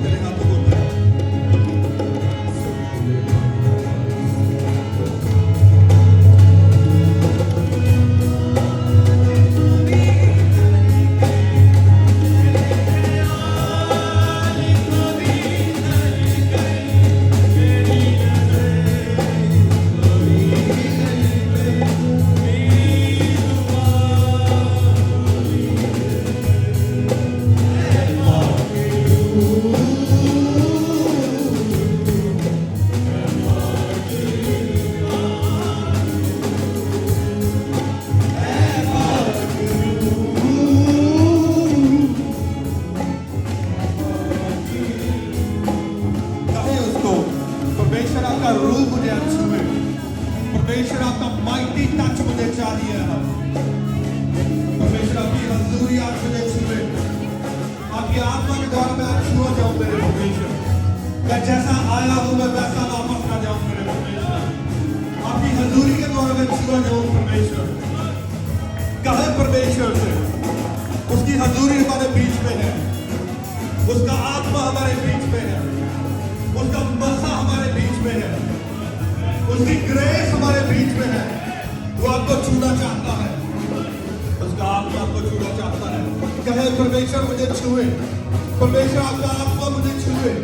तेरे हाथों को उठाए। कहे उसको, परमेश्वर आपका रूल मुझे छुए, परमेश्वर आपका माइटी टच मुझे चाहिए है, परमेश्वर आपकी हजूरी आज मुझे छुए, आपकी आत्मा के द्वारा मैं आज छुआ जाऊं मेरे परमेश्वर, मैं जैसा आया हूं मैं वैसा वापस ना जाऊं मेरे परमेश्वर, आपकी हजूरी के द्वारा मैं छुआ जाऊं परमेश्वर। कहे परमेश्वर से, उसकी हजूरी हमारे बीच में है, उसका आत्मा हमारे बीच में है, उसका मज़ा हमारे बीच में है, उसकी ग्रेस हमारे बीच में है। वो आपको छूना चाहता है, उसका आत्मा आपको छूना चाहता है। कहे परमेश्वर मुझे छुए, परमेश्वर आपका आत्मा मुझे छुए।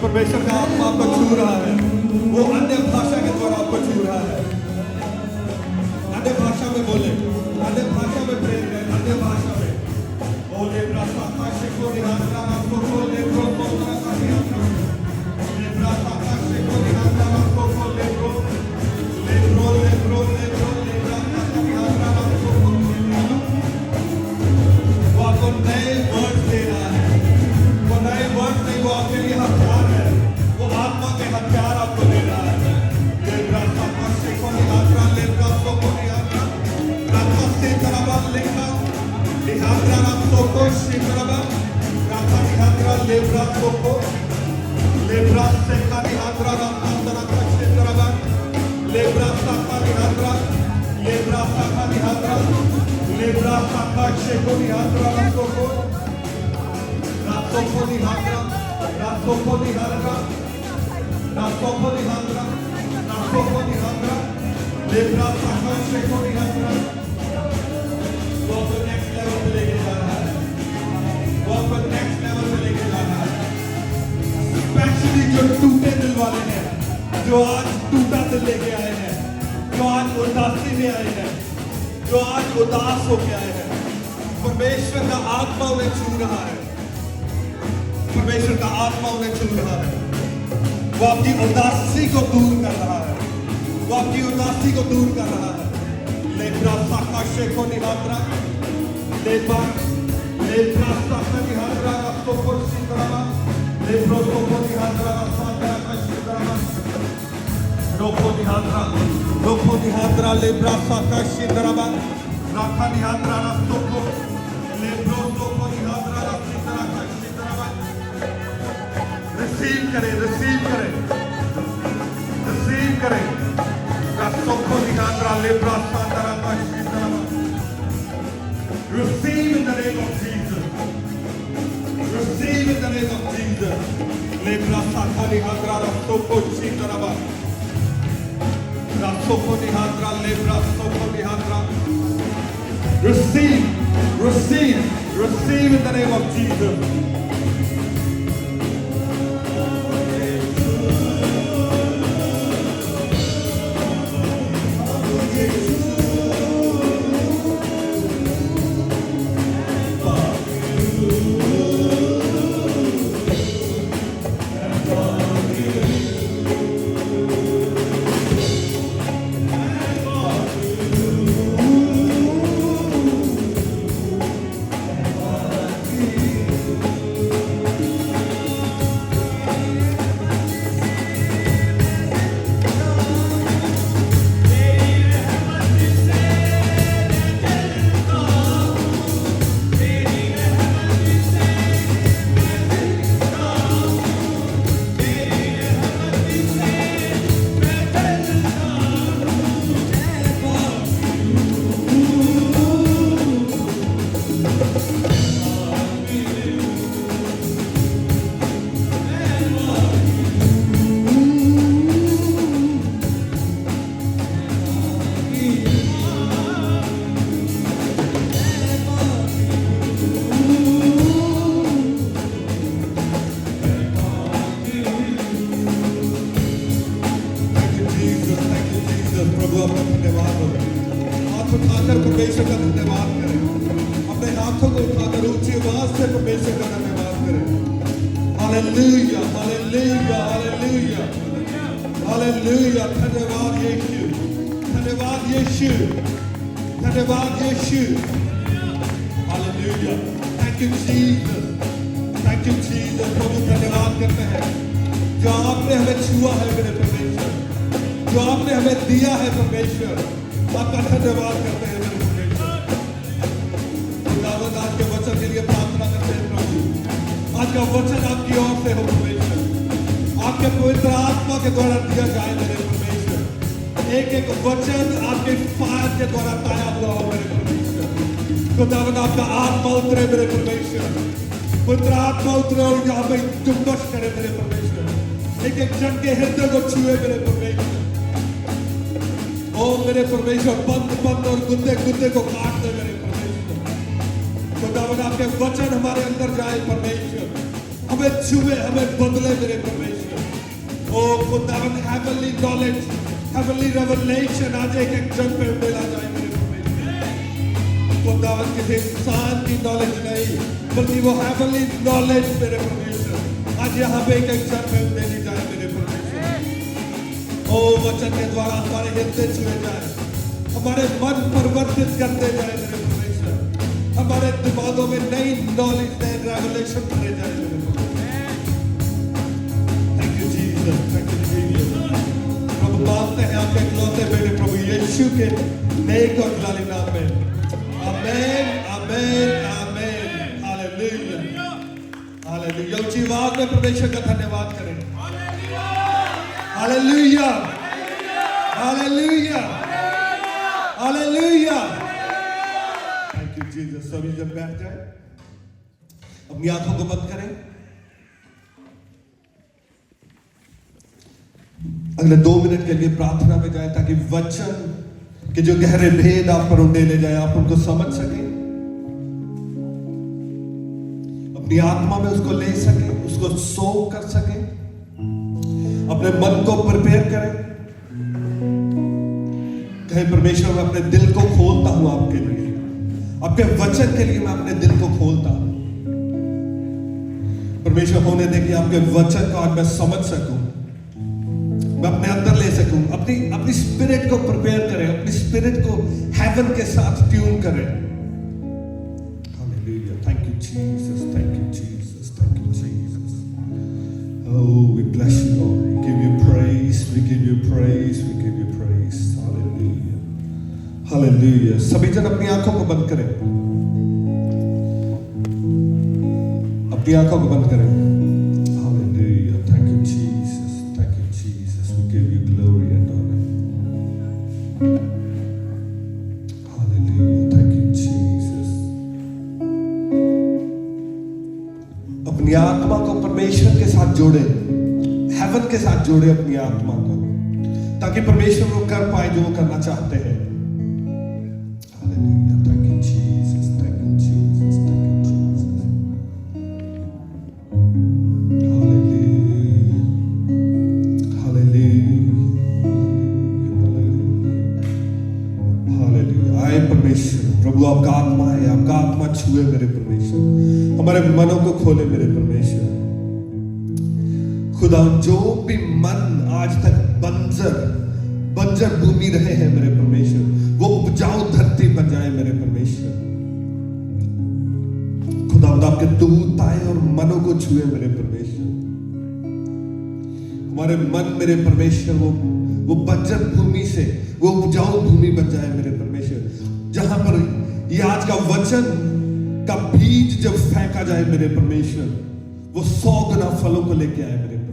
परमेश्वर का आत्मा आपको छू रहा है, वो अन्य भाषा के द्वारा आपको छू रहा है। अन्य भाषा में बोले, अन्य भाषा में प्रेम करें, अन्य भाषा में बोले। प्रार्थना से को ध्यान आपको बोले, प्रार्थना से को ध्यान आपको बोले, Lihandra, Lebra Saka Lihandra, Lebra Saka Sheko Lihandra, Rasoko Lihandra, Rasoko Lihandra, Rasoko Lihandra, Rasoko Lihandra, Lebra Saka Sheko Lihandra. वो आपको next level पे लेके जा रहा है, वो आपको next level पे लेके जा रहा है। Especially जो टूटे दिल वाले हैं, जो आज टूटा दिल लेके आए हैं, जो आज उदासी में आए हैं, जो आज उदास होके आए हैं, परमेश्वर का आत्मा उन्हें छू रहा है, परमेश्वर का आत्मा उन्हें छू रहा है। वो आपकी उदासी को दूर कर रहा है, वो आपकी उदासी को दूर कर रहा है। लेब्रा साका शेको निहात्रा, लेब्रा साका निहात्रा रास्तो को सिंदरामा, लेब्रो को निहात्रा रास्ता का सिंदरामा, रोको निहात्रा लेब्रा साका सिंदरामा, राखा निहात्रा रास्तो को, लेब्रो को निहात्रा रास्ता का सिंदरामा। रिसीव करें, रिसीव करें, रिसीव करें। रास्तो को निहात्रा लेब्रा साका का सिंदरामा। Receive in the name of Jesus. Receive in the name of Jesus. Lebra Saka Lihandra Rasoko Sindaraba. Rasoko Lihandra Lebra Soko Lihandra. Receive, receive, receive in the name of Jesus. परमेश्वर का धन्यवाद करें, अपने हाथों को उठाकर ऊंची आवाज से परमेश्वर का धन्यवाद करें। हालेलुया, हालेलुया, हालेलुया, हालेलुया। धन्यवाद यीशु, धन्यवाद यीशु, धन्यवाद यीशु। हालेलुया। Thank you Jesus, thank you Jesus. प्रभु धन्यवाद करते हैं जो आपने हमें छुआ है मेरे परमेश्वर, जो आपने हमें दिया है परमेश्वर, आपका धन्यवाद करते हैं मेरे परमेश्वर। खुदावंद आज के वचन के लिए प्रार्थना करते हैं प्रभु, आज का वचन आपकी ओर से हो परमेश्वर, आपके पवित्र आत्मा के द्वारा दिया जाए मेरे परमेश्वर। एक एक वचन आपके फायर के द्वारा ताया हुआ हो मेरे परमेश्वर। खुदावंद आपका आत्मा उतरे मेरे परमेश्वर, पवित्र आत्मा उतरे और यहाँ पे चुंबश करे मेरे परमेश्वर। एक एक जन के हृदय को छुए मेरे परमेश्वर। ओ मेरे परमेश्वर, बंद बंद और गुद्दे गुद्दे को काट दे मेरे परमेश्वर। खुदावंद आपके वचन हमारे अंदर जाए परमेश्वर, हमें छुए, हमें बदले मेरे परमेश्वर। ओ खुदावंद हेवनली नॉलेज, हेवनली रेवलेशन आज एक एक जन पे मिला जाए मेरे परमेश्वर। खुदावंद किसी इंसान की नॉलेज नहीं, बल्कि वो हेवनली नॉलेज मेरे परमेश्वर आज यहाँ पे एक एक जन पे देनी जाए मेरे परमेश्वर। ओ वचन के द्वारा हमारे हृदय छुए जाए, हमारे मन परिवर्तित करते जाए मेरे परमेश्वर, हमारे दिमागों में नई नॉलेज, नए रेवलेशन भरे जाए मेरे परमेश्वर। Thank you Jesus, thank you Jesus. प्रभु मानते हैं आपके इकलौते बेटे प्रभु यीशु के नेक और जलाली नाम में। आमेन, आमेन, आमेन। हालेलुया, हालेलुया। ऊंची आवाज में परमेश्वर का धन्यवाद करें। हालेलुया, हालेलुया। सभी जन बैठ जाए, अपनी आंखों को बंद करें। अगले 2 मिनट के लिए प्रार्थना में जाए ताकि वचन के जो गहरे भेद आप पर उंडेले जाए, आप उनको समझ सके, अपनी आत्मा में उसको ले सके, उसको सोख कर सके, अपने मन को प्रिपेयर करें। कहे परमेश्वर मैं अपने दिल को खोलता हूं आपके लिए, आपके वचन के लिए मैं अपने दिल को खोलता हूं। परमेश्वर होने दे कि आपके वचन को आज मैं समझ सकूं, मैं अपने अंदर ले सकूं, अपनी स्पिरिट को प्रिपेयर करें, अपनी स्पिरिट को हेवन के साथ ट्यून करें। Hallelujah, thank you Jesus, thank you Jesus, thank you Jesus. Oh, we bless you, Lord. We give you praise, we give you praise, we give you praise. Hallelujah, hallelujah. सभी जन अपनी आंखों को बंद करें, अपनी आंखों को बंद करें। Hallelujah, thank you Jesus, thank you Jesus. We give you glory and honor. Hallelujah, thank you Jesus. अपनी आत्मा को परमेश्वर के साथ जोड़े, हेवन के साथ जोड़े अपनी आत्मा को, ताकि परमेश्वर वो कर पाए जो वो करना चाहते हैं। Hallelujah, thank you Jesus, thank you Jesus, thank you Jesus. Hallelujah, hallelujah, hallelujah, hallelujah. आए परमेश्वर, प्रभु आपका आत्मा है, आपका आत्मा छुए मेरे परमेश्वर, हमारे मनों को खोले मेरे परमेश्वर। खुदा जो भी मन आज तक बंजर भूमि रहे हैं मेरे परमेश्वर, वो उपजाऊ धरती बन जाए मेरे परमेश्वर। खुदा आपके दूत आए और मनों को छुए मेरे परमेश्वर। हमारे मन मेरे परमेश्वर वो बंजर भूमि से वो उपजाऊ भूमि बन जाए मेरे परमेश्वर, जहां पर ये आज का वचन का बीज जब फेंका जाए मेरे परमेश्वर, वो 100 गुना फलों को लेके आए मेरे परमेश्वर।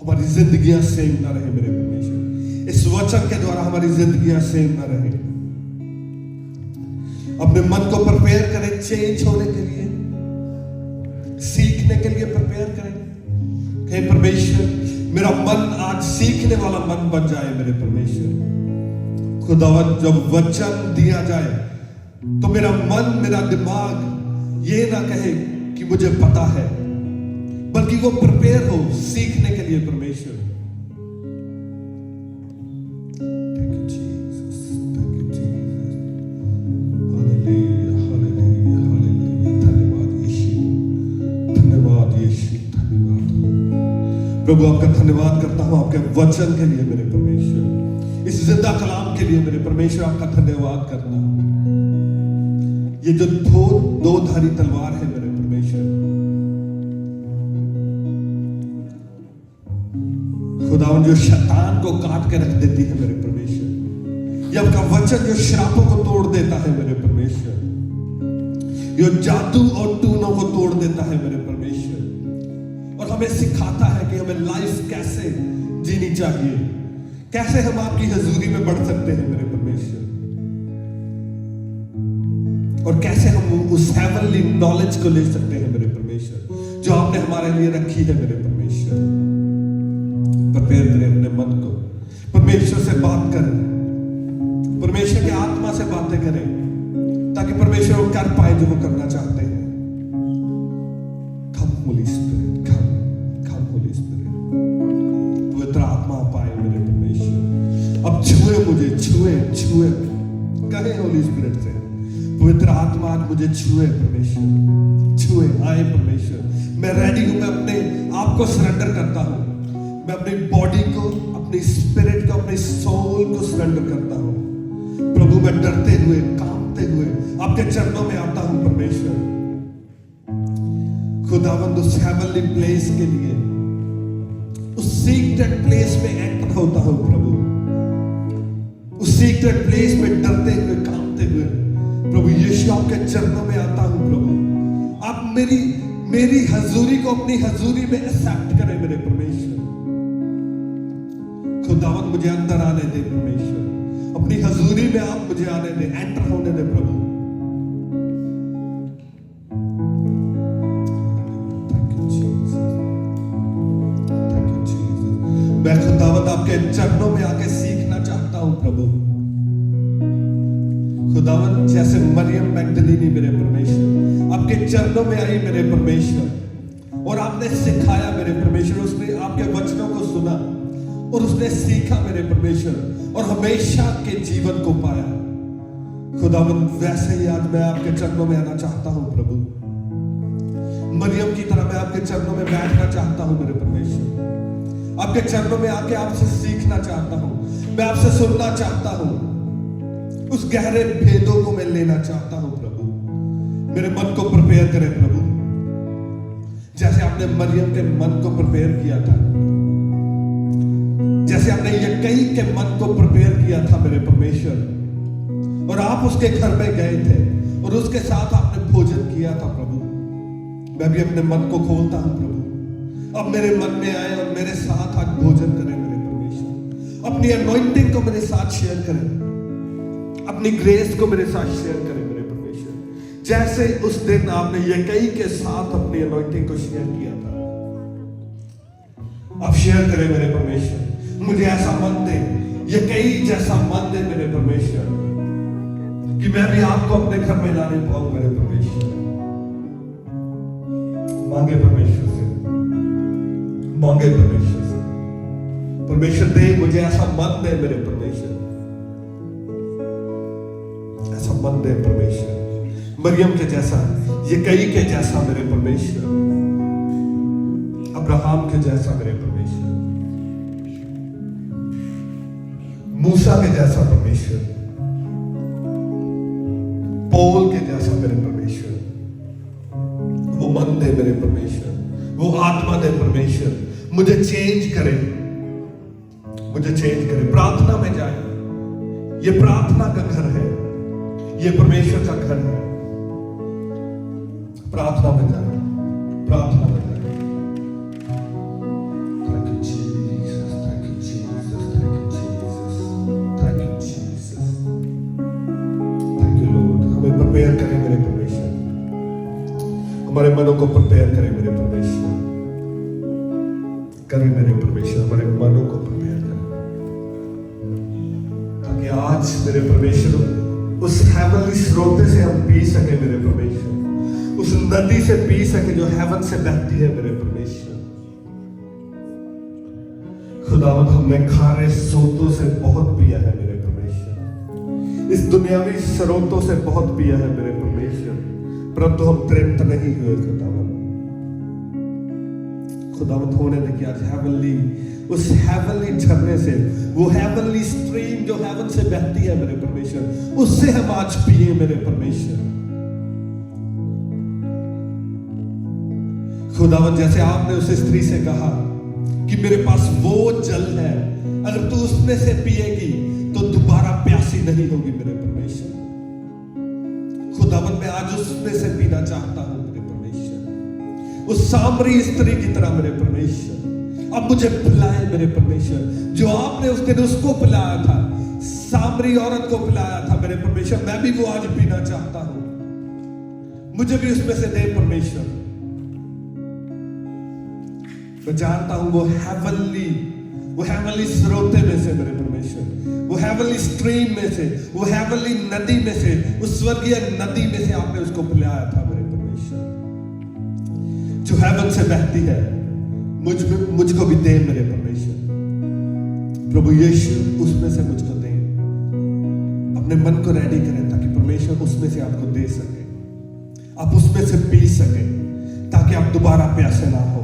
हमारी जिंदगियां सेम ना रहे मेरे परमेश्वर, इस वचन के द्वारा हमारी जिंदगियां सेम ना रहे। अपने मन को प्रिपेयर करें चेंज होने के लिए, सीखने के लिए प्रिपेयर करें। कहे परमेश्वर मेरा मन आज सीखने वाला मन बन जाए मेरे परमेश्वर। खुदावंद जब वचन दिया जाए तो मेरा मन, मेरा दिमाग ये ना कहे कि मुझे पता है, बल्कि वो प्रिपेयर हो सीखने के लिए परमेश्वर। Thank you Jesus, thank you Jesus. Hallelujah, हालेलुया, हालेलुया। धन्यवाद यीशु, धन्यवाद यीशु, धन्यवाद प्रभु। आपका धन्यवाद करता हूं आपके वचन के लिए मेरे परमेश्वर, इस जिंदा कलाम के लिए मेरे परमेश्वर आपका धन्यवाद करता हूं। ये जो दो धारी तलवार है मेरे परमेश्वर, खुदावन जो शैतान को काट के रख देती है मेरे परमेश्वर, ये आपका वचन जो श्रापों को तोड़ देता है मेरे परमेश्वर, जो जादू और टूनों को तोड़ देता है मेरे परमेश्वर, और हमें सिखाता है कि हमें लाइफ कैसे जीनी चाहिए, कैसे हम आपकी हजूरी में बढ़ सकते हैं मेरे परमेश्वर, और कैसे हम उस हेवनली नॉलेज को ले सकते हैं मेरे परमेश्वर जो आपने हमारे लिए रखी है मेरे परमेश्वर। प्रिपेयर करें अपने मन को, परमेश्वर से बात करें, परमेश्वर की आत्मा से बातें करें, ताकि परमेश्वर वो कर पाए जो वो करना चाहते हैं। कम होली स्पिरिट, कम होली स्पिरिट, पवित्र आत्मा पाए मेरे परमेश्वर। अब छुए मुझे, छुए कहे होली स्पिरिट से, पवित्र आत्मा आज मुझे छुए परमेश्वर, छुए आए परमेश्वर। मैं रेडी हूं, मैं अपने आप को सरेंडर करता हूं, मैं अपनी बॉडी को, अपनी स्पिरिट को, अपनी सोल को सरेंडर करता हूं प्रभु। मैं डरते हुए, कांपते हुए आपके चरणों में आता हूं परमेश्वर। खुदावंद उस हेवनली प्लेस के लिए, उस सीक्रेट प्लेस में एंटर होता हूं प्रभु, उस सीक्रेट प्लेस में डरते हुए, कांपते हुए प्रभु यीशु आपके चरणों में आता हूं प्रभु। आप मेरी हजूरी को अपनी हजूरी में एक्सेप्ट करें मेरे परमेश्वर। खुदावंद मुझे अंदर आने दे परमेश्वर, अपनी हजूरी में आप मुझे आने दे, एंटर होने दे प्रभु। प्रभु। खुदावन जैसे मरियम मैगदलीनी मेरे परमेश्वर आपके चरणों में आई मेरे परमेश्वर, और आपने सिखाया मेरे परमेश्वर, उसने आपके वचनों को सुना और उसने सीखा मेरे परमेश्वर, और हमेशा के जीवन को पाया। खुदावन वैसे ही आज मैं आपके चरणों में आना चाहता हूं प्रभु। मरियम की तरह मैं आपके चरणों में बैठना चाहता हूं मेरे परमेश्वर। आपके चरणों में आके आपसे सीखना चाहता हूं, मैं आपसे सुनना चाहता हूं, उस गहरे भेदों को मैं लेना चाहता हूं प्रभु। मेरे मन को प्रिपेयर करें प्रभु, जैसे आपने मरियम के मन को प्रिपेयर किया था, जैसे आपने यक्कई के मन को प्रिपेयर किया था मेरे परमेश्वर, और आप उसके घर में गए थे और उसके साथ आपने भोजन किया था प्रभु। मैं भी अपने मन को खोलता हूं प्रभु, अब मेरे मन में आए और मेरे साथ आज भोजन करें मेरे परमेश्वर। अपनी अनॉइंटिंग को मेरे साथ शेयर करें, अपनी ग्रेस को मेरे साथ शेयर करें मेरे परमेश्वर, जैसे उस दिन आपने यक्कई के साथ अपनी अनॉइंटिंग को शेयर किया था। आप शेयर करें मेरे परमेश्वर, मुझे ऐसा मन दे, यक्कई जैसा मन दे मेरे परमेश्वर, कि मैं भी आपको अपने घर में लाने पाऊं मेरे परमेश्वर। मांगे परमेश्वर से, मांगे परमेश्वर से, परमेश्वर दे मुझे ऐसा मन दे मेरे परमेश्वर, ऐसा मन दे परमेश्वर, मरियम के जैसा, यक्कई के जैसा मेरे परमेश्वर, अब्राहम के जैसा मेरे परमेश्वर, मूसा के जैसा परमेश्वर, पौल के जैसा मेरे परमेश्वर। वो मन दे मेरे परमेश्वर, वो आत्मा दे परमेश्वर, मुझे चेंज करे, मुझे चेंज करे। प्रार्थना में जाए, ये प्रार्थना का घर है, ये परमेश्वर का घर है। प्रार्थना में जाए, प्रार्थना में जाए। Thank you Jesus, thank you Jesus, thank you Jesus, thank you Jesus, thank you Lord. हमें प्रिपेयर करें मेरे परमेश्वर, हमारे मनों को प्रिपेयर करें मेरे परमेश्वर, करें मेरे परमेश्वर, हमारे मनों को प्रिपेयर करें, ताकि आज मेरे परमेश्वर उस हेवनली स्रोत से हम पी सके मेरे परमेश्वर, उस नदी से पी सके जो हेवन से बहती है मेरे परमेश्वर। खुदावंद हमने खारे स्रोतों से बहुत पिया है मेरे परमेश्वर, इस दुनियावी स्रोतों से बहुत पिया है मेरे परमेश्वर, परंतु हम तृप्त नहीं हुए खुदावंद। खुदावंद होने दे कि आज हेवनली, उस हेवनली झरने से, वो हेवनली स्ट्रीम जो हेवन से बहती है मेरे परमेश्वर, उससे हम आज पिए मेरे परमेश्वर। खुदावंद जैसे आपने उस स्त्री से कहा कि मेरे पास वो जल है, अगर तू उसमें से पिएगी तो दोबारा प्यासी नहीं होगी मेरे परमेश्वर। खुदावंद मैं आज उसमें से पीना चाहता हूं मेरे परमेश्वर, उस सामरी स्त्री की तरह मेरे परमेश्वर। अब मुझे पिलाए मेरे परमेश्वर, जो आपने उस दिन उसको पिलाया था, सामरी औरत को पिलाया था मेरे परमेश्वर, मैं भी वो आज पीना चाहता हूं। मुझे भी उसमें से दे परमेश्वर। मैं जानता हूं वो हेवनली स्रोते में से मेरे परमेश्वर, वो हेवनली स्ट्रीम में से, वो हेवनली नदी में से, उस स्वर्गीय नदी में से आपने उसको पिलाया था मेरे परमेश्वर, जो हेवन से बहती है। मुझको भी दे मेरे परमेश्वर। प्रभु यीशु उसमें से मुझको दे, अपने मन को रेडी करें ताकि परमेश्वर उसमें से आपको दे सके, आप उसमें से पी सके, ताकि आप दोबारा प्यासे ना हो।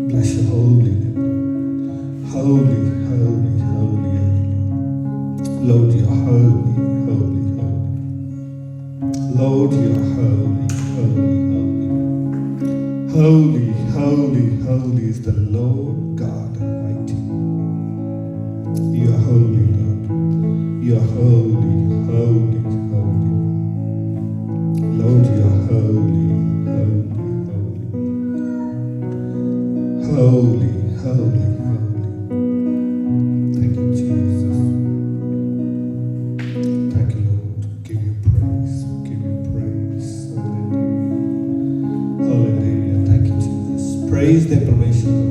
Bless your holy name. Holy, holy, holy, holy. Lord, you're holy, holy, holy. Lord, you're holy, holy, holy. Holy, holy, holy is the Lord God Almighty. You are holy, Lord. You are holy, holy, holy. Lord, you are holy, holy. Holy, holy, holy. Thank you, Jesus. Thank you, Lord. Give you praise. Give you praise. Hallelujah. Hallelujah. Thank you, Jesus. Praise दें परमेश्वर को,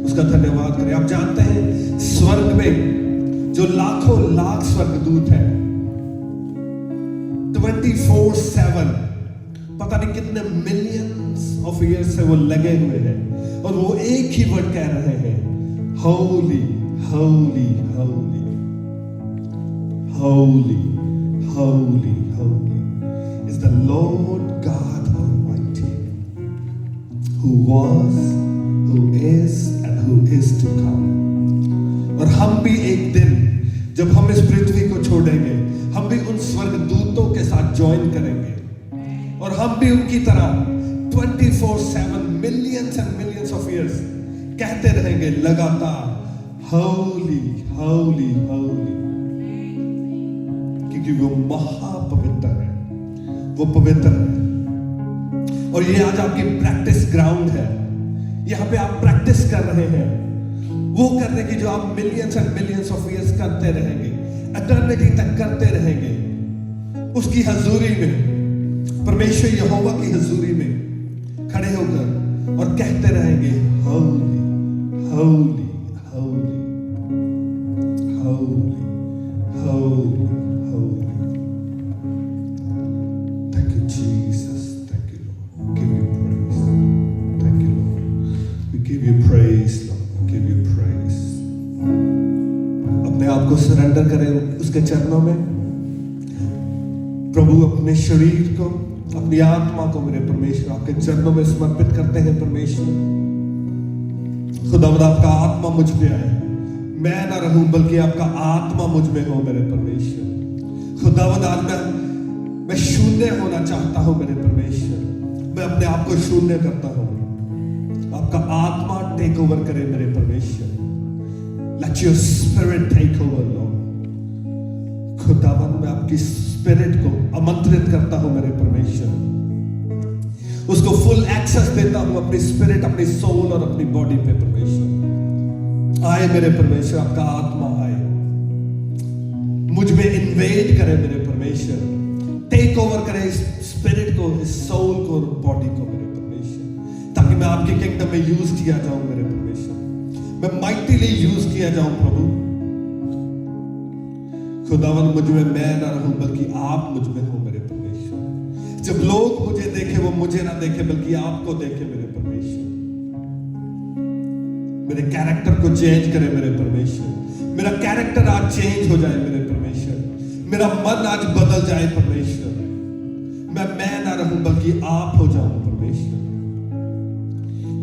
उसका धन्यवाद करें। आप जानते हैं स्वर्ग में जो लाखों लाख स्वर्गदूत हैं, 24/7 पता नहीं कितने मिलियंस ऑफ ईयर्स से वो लगे हुए हैं और वो एक ही वर्ड कह रहे हैं, Holi Holi Holi Holi Holi Holi is the Lord God almighty who was, who is and who is to come। और हम भी एक दिन जब हम इस पृथ्वी को छोड़ेंगे, हम भी उन स्वर्गदूतों के साथ ज्वाइन करेंगे और हम भी उनकी तरह 24/7 millions and millions of years कहते रहेंगे लगातार, होली होली होली, क्योंकि वो महापवित्र है, वो पवित्र है। और ये आज आपकी प्रैक्टिस ग्राउंड है, यहां पे आप प्रैक्टिस कर रहे हैं वो करने की जो आप millions and millions of years करते रहेंगे, एटर्निटी तक करते रहेंगे। उसकी हजूरी में, परमेश्वर यहोवा की हजूरी में खड़े होकर और कहते रहेंगे, Holi Holi Holi Holi Holi Holi. Thank you Jesus, thank you Lord, give you praise, thank you Lord, we give you praise Lord, give you praise। अपने आप को सरेंडर करें उसके चरणों में। प्रभु अपने शरीर को, अपनी आत्मा को मेरे परमेश्वर आपके चरणों में समर्पित करते हैं। परमेश्वर खुदावंद आपका आत्मा मुझ पे आए, मैं ना रहूं बल्कि आपका आत्मा मुझ में हो मेरे परमेश्वर। खुदावंद आज मैं शून्य होना चाहता हूं मेरे परमेश्वर, मैं अपने आप को शून्य करता हूं, आपका आत्मा टेक ओवर करे मेरे परमेश्वर। Let your spirit take over lord. खुदावंद मैं आपकी स्पिरिट को आमंत्रित करता हूं मेरे परमेश्वर, उसको फुल एक्सेस देता हूं, अपनी स्पिरिट, अपनी सोल और अपनी बॉडी पे। परमेश्वर आए मेरे परमेश्वर, आपका आत्मा आए, मुझ में इन्वेड करे मेरे परमेश्वर, टेक ओवर करे इस स्पिरिट को, इस सोल को और बॉडी को मेरे परमेश्वर, ताकि मैं आपके किंगडम में यूज किया जाऊं मेरे परमेश्वर, मैं माइटीली यूज किया जाऊं प्रभु। खुदावंद मुझ में मैं ना रहूं बल्कि आप मुझ में हो मेरे परमेश्वर। जब लोग मुझे देखे वो मुझे ना देखे बल्कि आपको देखे मेरे परमेश्वर। मेरे कैरेक्टर को चेंज करे मेरे परमेश्वर, मेरा कैरेक्टर आज चेंज हो जाए मेरे परमेश्वर, मेरा मन आज बदल जाए परमेश्वर। मैं ना रहूं बल्कि आप हो जाऊं परमेश्वर,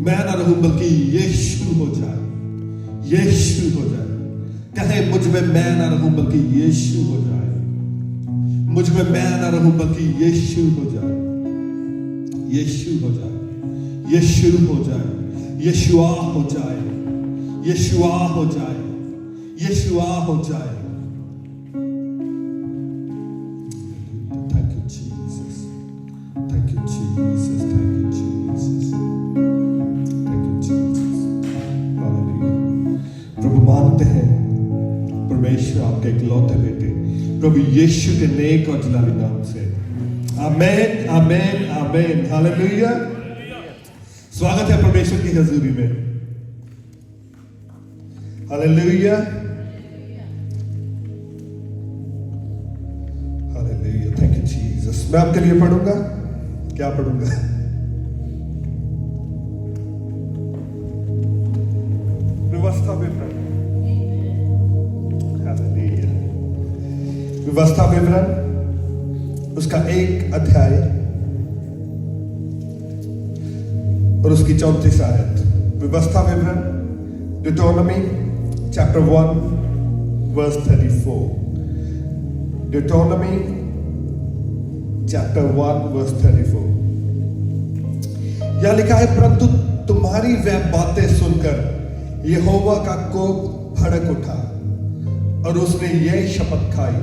मैं ना रहूं बल्कि यीशु हो जाए, यीशु हो जाए। कहे मुझ में मैं ना रहूं बल्कि यीशु हो जाए, मुझ में मैं ना रहूं बल्कि यीशु हो जाए, यीशु हो जाए, यीशु हो जाए, यीशुआ हो जाए, यीशुआ हो जाए, यीशुआ हो जाए। Thank you Jesus, thank you Jesus, thank you Jesus, thank you Jesus, हालेलुया। प्रभु मानते हैं परमेश्वर आपके इकलौते बेटे प्रभु यीशु के नेक और जलाली नाम से, आमेन आमेन आमेन, हालेलुया। स्वागत है परमेश्वर की हजूरी में, hallelujah hallelujah. Thank you Jesus. मैं आपके लिए पढ़ूंगा, क्या पढ़ूंगा? व्यवस्था विवरण, हालेलुया। व्यवस्था विवरण उसका 1 अध्याय और उसकी 34 आयत। व्यवस्था विवरण Deuteronomy chapter 1 verse 34। Deuteronomy chapter 1 verse 34। यह लिखा है, परंतु तुम्हारी वह बातें सुनकर यहोवा का कोप भड़क उठा और उसने यह शपथ खाई,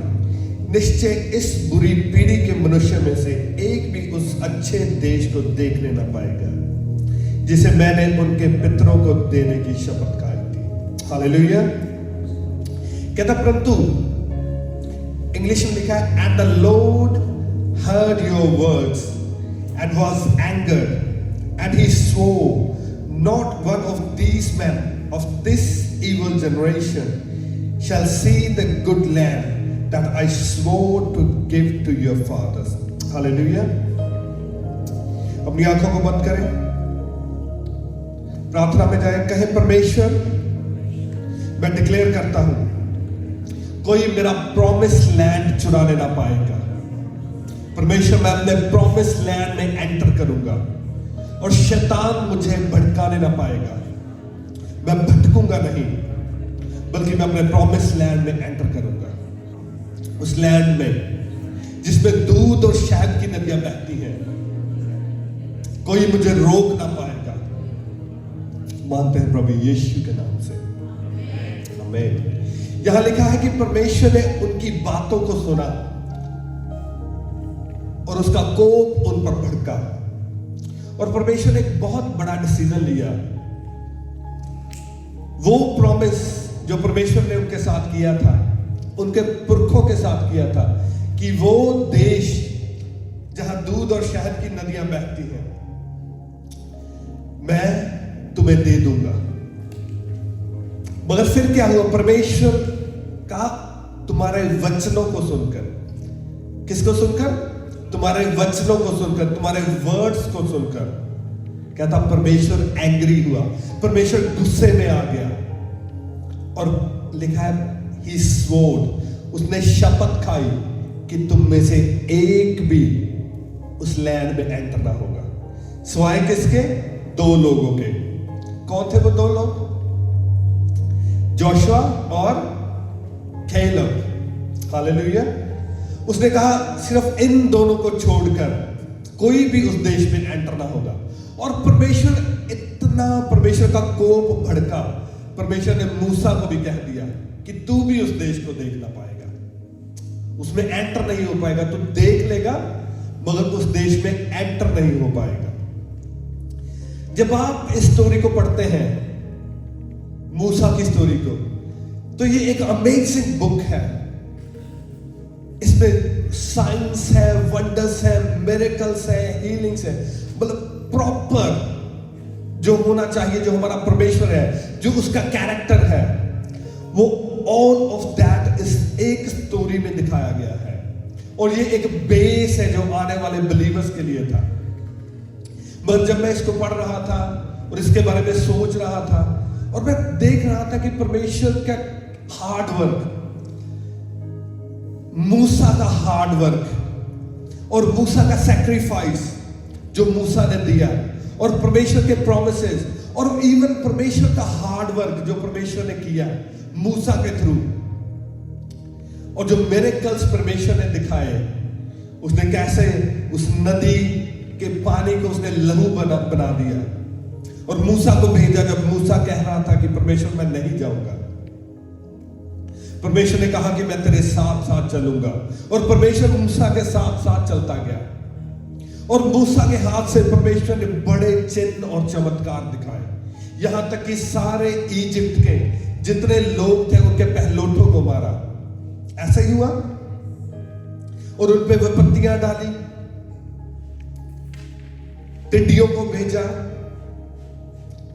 निश्चय इस बुरी पीढ़ी के मनुष्य में से एक भी उस अच्छे देश को देखने न पाएगा जिसे मैंने उनके पितरों को देने की शपथ खाई थी। हालेलुया। कहता परंतु, इंग्लिश में लिखा है, and the Lord heard your words and was angered, and he swore not men of this evil generation shall see the good land that I swore to give to your fathers. Hallelujah. अपनी आंखों को बंद करें, प्रार्थना में जाए, कहे परमेश्वर मैं डिक्लेयर करता हूं कोई मेरा प्रॉमिस लैंड चुराने ना पाएगा। परमेश्वर मैं अपने प्रॉमिस लैंड में एंटर करूंगा और शैतान मुझे भटकाने ना पाएगा। मैं भटकूंगा नहीं, बल्कि मैं अपने प्रॉमिस लैंड में एंटर करूंगा, उस लैंड में जिसमें दूध और शहद की नदियां बहती हैं। कोई मुझे रोक ना पाएगा। मानते हैं प्रभु यीशु के नाम से, आमीन। यहां लिखा है कि परमेश्वर ने उनकी बातों को सुना और उसका कोप उन पर भड़का, और परमेश्वर ने एक बहुत बड़ा डिसीजन लिया। वो प्रॉमिस जो परमेश्वर ने उनके साथ किया था, उनके पुरखों के साथ किया था, कि वो देश जहां दूध और शहद की नदियां बहती हैं मैं तुम्हें दे दूंगा। मगर फिर क्या हुआ? परमेश्वर का तुम्हारे वचनों को सुनकर, किसको सुनकर? तुम्हारे वचनों को सुनकर, तुम्हारे वर्ड्स को सुनकर, क्या था? परमेश्वर एंग्री हुआ, परमेश्वर गुस्से में आ गया। और लिखा है ही स्वोर्ड, उसने शपथ खाई कि तुम में से एक भी उस लैंड में एंटर ना होगा, सिवाय किसके? 2 लोगों के। कौन थे वो 2 लोग? जोशुआ और कैलब। हालेलुया। उसने कहा सिर्फ इन दोनों को छोड़कर कोई भी उस देश में एंटर ना होगा। और परमेश्वर का कोप भड़का, परमेश्वर ने मूसा को भी कह दिया कि तू भी उस देश को देख ना पाएगा, उसमें एंटर नहीं हो पाएगा। तू देख लेगा मगर उस देश में एंटर नहीं हो पाएगा। जब आप इस स्टोरी को पढ़ते हैं, मूसा की स्टोरी को, तो ये एक अमेजिंग बुक है। इसमें साइंस है, वंडर्स है, मिरेकल्स है, हीलिंग्स है, मतलब प्रॉपर जो होना चाहिए, जो हमारा परमेश्वर है, जो उसका कैरेक्टर है, वो ऑल ऑफ दैट इस एक स्टोरी में दिखाया गया है। और ये एक बेस है जो आने वाले बिलीवर्स के लिए था। मगर जब मैं इसको पढ़ रहा था और इसके बारे में सोच रहा था, और मैं देख रहा था कि परमेश्वर का हार्ड वर्क, मूसा का हार्ड वर्क और मूसा का सैक्रिफाइस जो मूसा ने दिया, और परमेश्वर के प्रोमिसेस, और इवन परमेश्वर का हार्ड वर्क जो परमेश्वर ने किया मूसा के थ्रू, और जो मिरेकल्स परमेश्वर ने दिखाए, उसने कैसे उस नदी के पानी को उसने लहू बना दिया, और मूसा को भेजा। जब मूसा कह रहा था कि परमेश्वर मैं नहीं जाऊंगा, परमेश्वर ने कहा कि मैं तेरे साथ साथ चलूंगा, और परमेश्वर मूसा के साथ साथ चलता गया। और मूसा के हाथ से परमेश्वर ने बड़े चिन्ह और चमत्कार दिखाए, यहां तक कि सारे इजिप्ट के जितने लोग थे उनके पहलोठों को मारा। ऐसा ही हुआ, और उन पे विपत्तियां डाली, टिड्डियों को भेजा।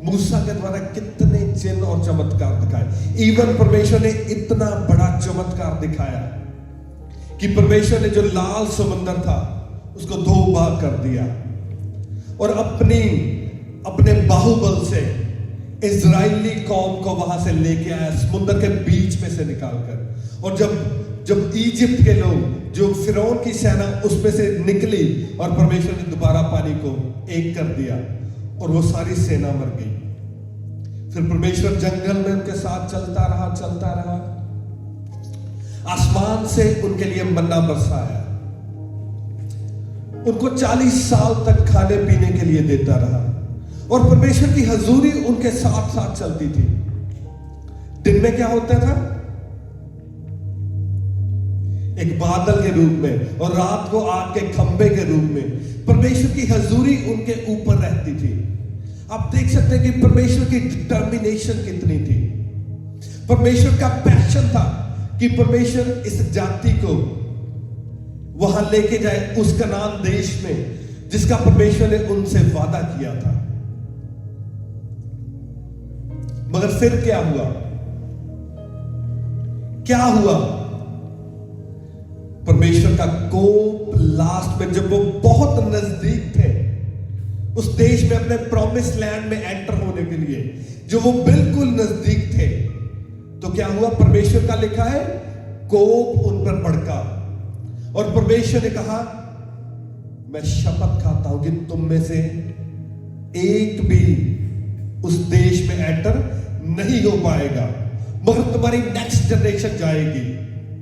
मूसा के द्वारा कितने चिन्ह और चमत्कार दिखाए। इवन परमेश्वर ने इतना बड़ा चमत्कार दिखाया कि परमेश्वर ने जो लाल समुद्र था उसको 2 भाग कर दिया, और अपने बाहुबल से इजरायली कौम को वहां से लेके आया, समुद्र के बीच में से निकालकर। और जब इजिप्ट के लोग, जो फिरौन की सेना उसमें से निकली, और परमेश्वर ने दोबारा पानी को एक कर दिया, और वो सारी सेना मर गई। फिर परमेश्वर जंगल में उनके साथ चलता रहा। आसमान से उनके लिए मन्ना बरसाया, उनको 40 साल तक खाने पीने के लिए देता रहा, और परमेश्वर की हजूरी उनके साथ साथ चलती थी। दिन में क्या होता था? एक बादल के रूप में, और रात को आग के खंभे के रूप में परमेश्वर की हजूरी उनके ऊपर रहती थी। आप देख सकते हैं कि परमेश्वर की डिटर्मिनेशन कितनी थी। परमेश्वर का पैशन था कि परमेश्वर इस जाति को वहां लेके जाए, उस कनान देश में जिसका परमेश्वर ने उनसे वादा किया था। मगर फिर क्या हुआ? क्या हुआ? परमेश्वर का कोप लास्ट में, जब वो बहुत नजदीक थे उस देश में, अपने प्रॉमिस लैंड में एंटर होने के लिए, जो वो बिल्कुल नजदीक थे, तो क्या हुआ? परमेश्वर का लिखा है कोप उन पर भड़का, और परमेश्वर ने कहा, मैं शपथ खाता हूं कि तुम में से एक भी उस देश में एंटर नहीं हो पाएगा, मगर तुम्हारी नेक्स्ट जनरेशन जाएगी,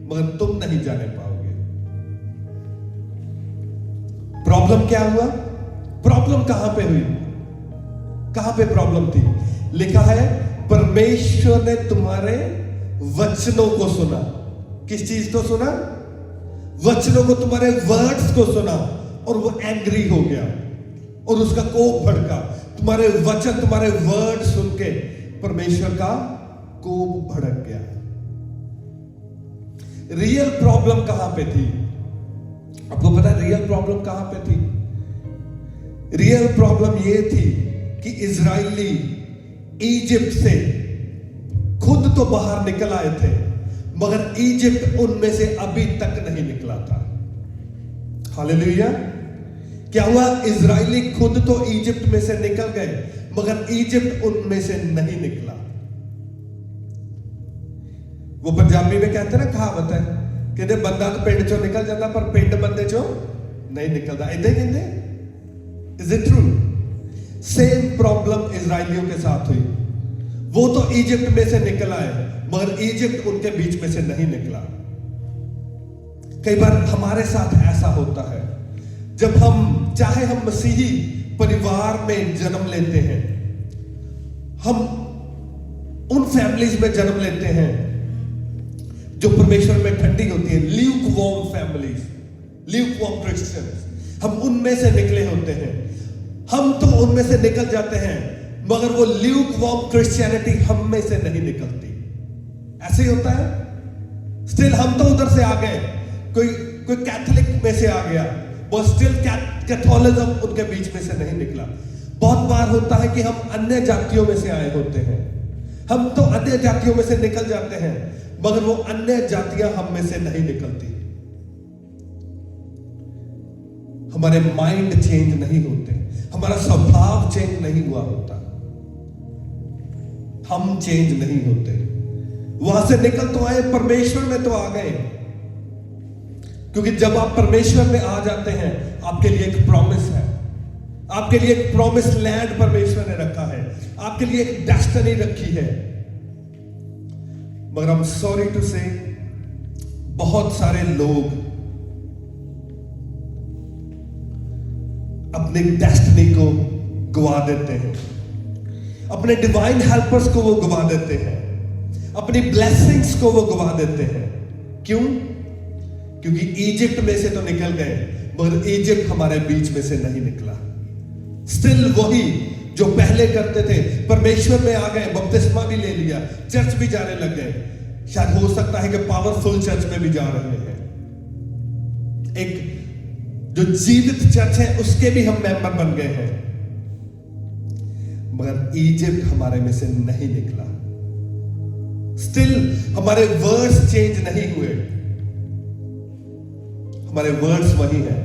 मगर तुम नहीं जाने पाओगे। प्रॉब्लम क्या हुआ? प्रॉब्लम कहां पे हुई? कहां पे प्रॉब्लम थी? लिखा है परमेश्वर ने तुम्हारे वचनों को सुना। किस चीज को सुना? वचनों को, तुम्हारे वर्ड्स को सुना, और वो एंग्री हो गया और उसका कोप भड़का। तुम्हारे वचन, तुम्हारे वर्ड सुन के परमेश्वर का कोप भड़क गया। रियल प्रॉब्लम कहां पे थी? आपको पता है रियल प्रॉब्लम कहां पे थी? रियल प्रॉब्लम ये थी कि इजराइली इजिप्ट से खुद तो बाहर निकल आए थे, मगर इजिप्ट उनमें से अभी तक नहीं निकला था। हालेलुया। क्या हुआ? इजराइली खुद तो इजिप्ट में से निकल गए, मगर इजिप्ट उनमें से नहीं निकला। वो पंजाबी में कहते हैं ना, कहावत है, कहते बंदा तो पिंड चो निकल जाता पर पिंड बंदे चो नहीं निकलता। इधर कहते, is it true? Same problem इजराइलियों के साथ हुई। वो तो इजिप्ट में से निकल आए, मगर इजिप्ट उनके बीच में से नहीं निकला। कई बार हमारे साथ ऐसा होता है, जब हम, चाहे हम मसीही परिवार में जन्म लेते हैं, हम उन फैमिलीज में जन्म लेते हैं जो परमेश्वर में ठंडी होती है, lukewarm families, lukewarm Christians, हम उनमें से निकले होते हैं। हम तो उनमें से निकल जाते हैं, मगर वो ल्यूक वॉर्म क्रिश्चियनिटी हम में से नहीं निकलती। ऐसे ही होता है। स्टिल हम तो उधर से आ गए, कोई कैथोलिक में से आ गया, वो स्टिल कैथोलिज्म उनके बीच में से नहीं निकला। बहुत बार होता है कि हम अन्य जातियों में से आए होते हैं, हम तो अन्य जातियों में से निकल जाते हैं, मगर वो अन्य जातियां हम में से नहीं निकलती। हमारे माइंड चेंज नहीं होते, हमारा स्वभाव चेंज नहीं हुआ होता, हम चेंज नहीं होते। वहां से निकल तो आए, परमेश्वर में तो आ गए, क्योंकि जब आप परमेश्वर में आ जाते हैं, आपके लिए एक प्रॉमिस है, आपके लिए एक प्रॉमिस लैंड परमेश्वर ने रखा है, आपके लिए एक डेस्टिनी रखी है। मगर I'm sorry to say, बहुत सारे लोग अपने डेस्टिनी को गवा देते हैं, अपने डिवाइन हेल्पर्स को वो गवा देते हैं, अपनी ब्लेसिंग्स को वो गवा देते हैं। क्यों? क्योंकि इजिप्ट में से तो निकल गए, मगर इजिप्ट हमारे बीच में से नहीं निकला। स्टिल वही जो पहले करते थे, परमेश्वर में आ गए, बपतिस्मा भी ले लिया, चर्च भी जाने लग गए, शायद हो सकता है कि पावरफुल चर्च में भी जा रहे हैं, एक जो जीवित चर्च है उसके भी हम मेंबर बन गए हैं, मगर इजिप्ट हमारे में से नहीं निकला। स्टिल हमारे वर्ड्स चेंज नहीं हुए, हमारे वर्ड्स वही हैं,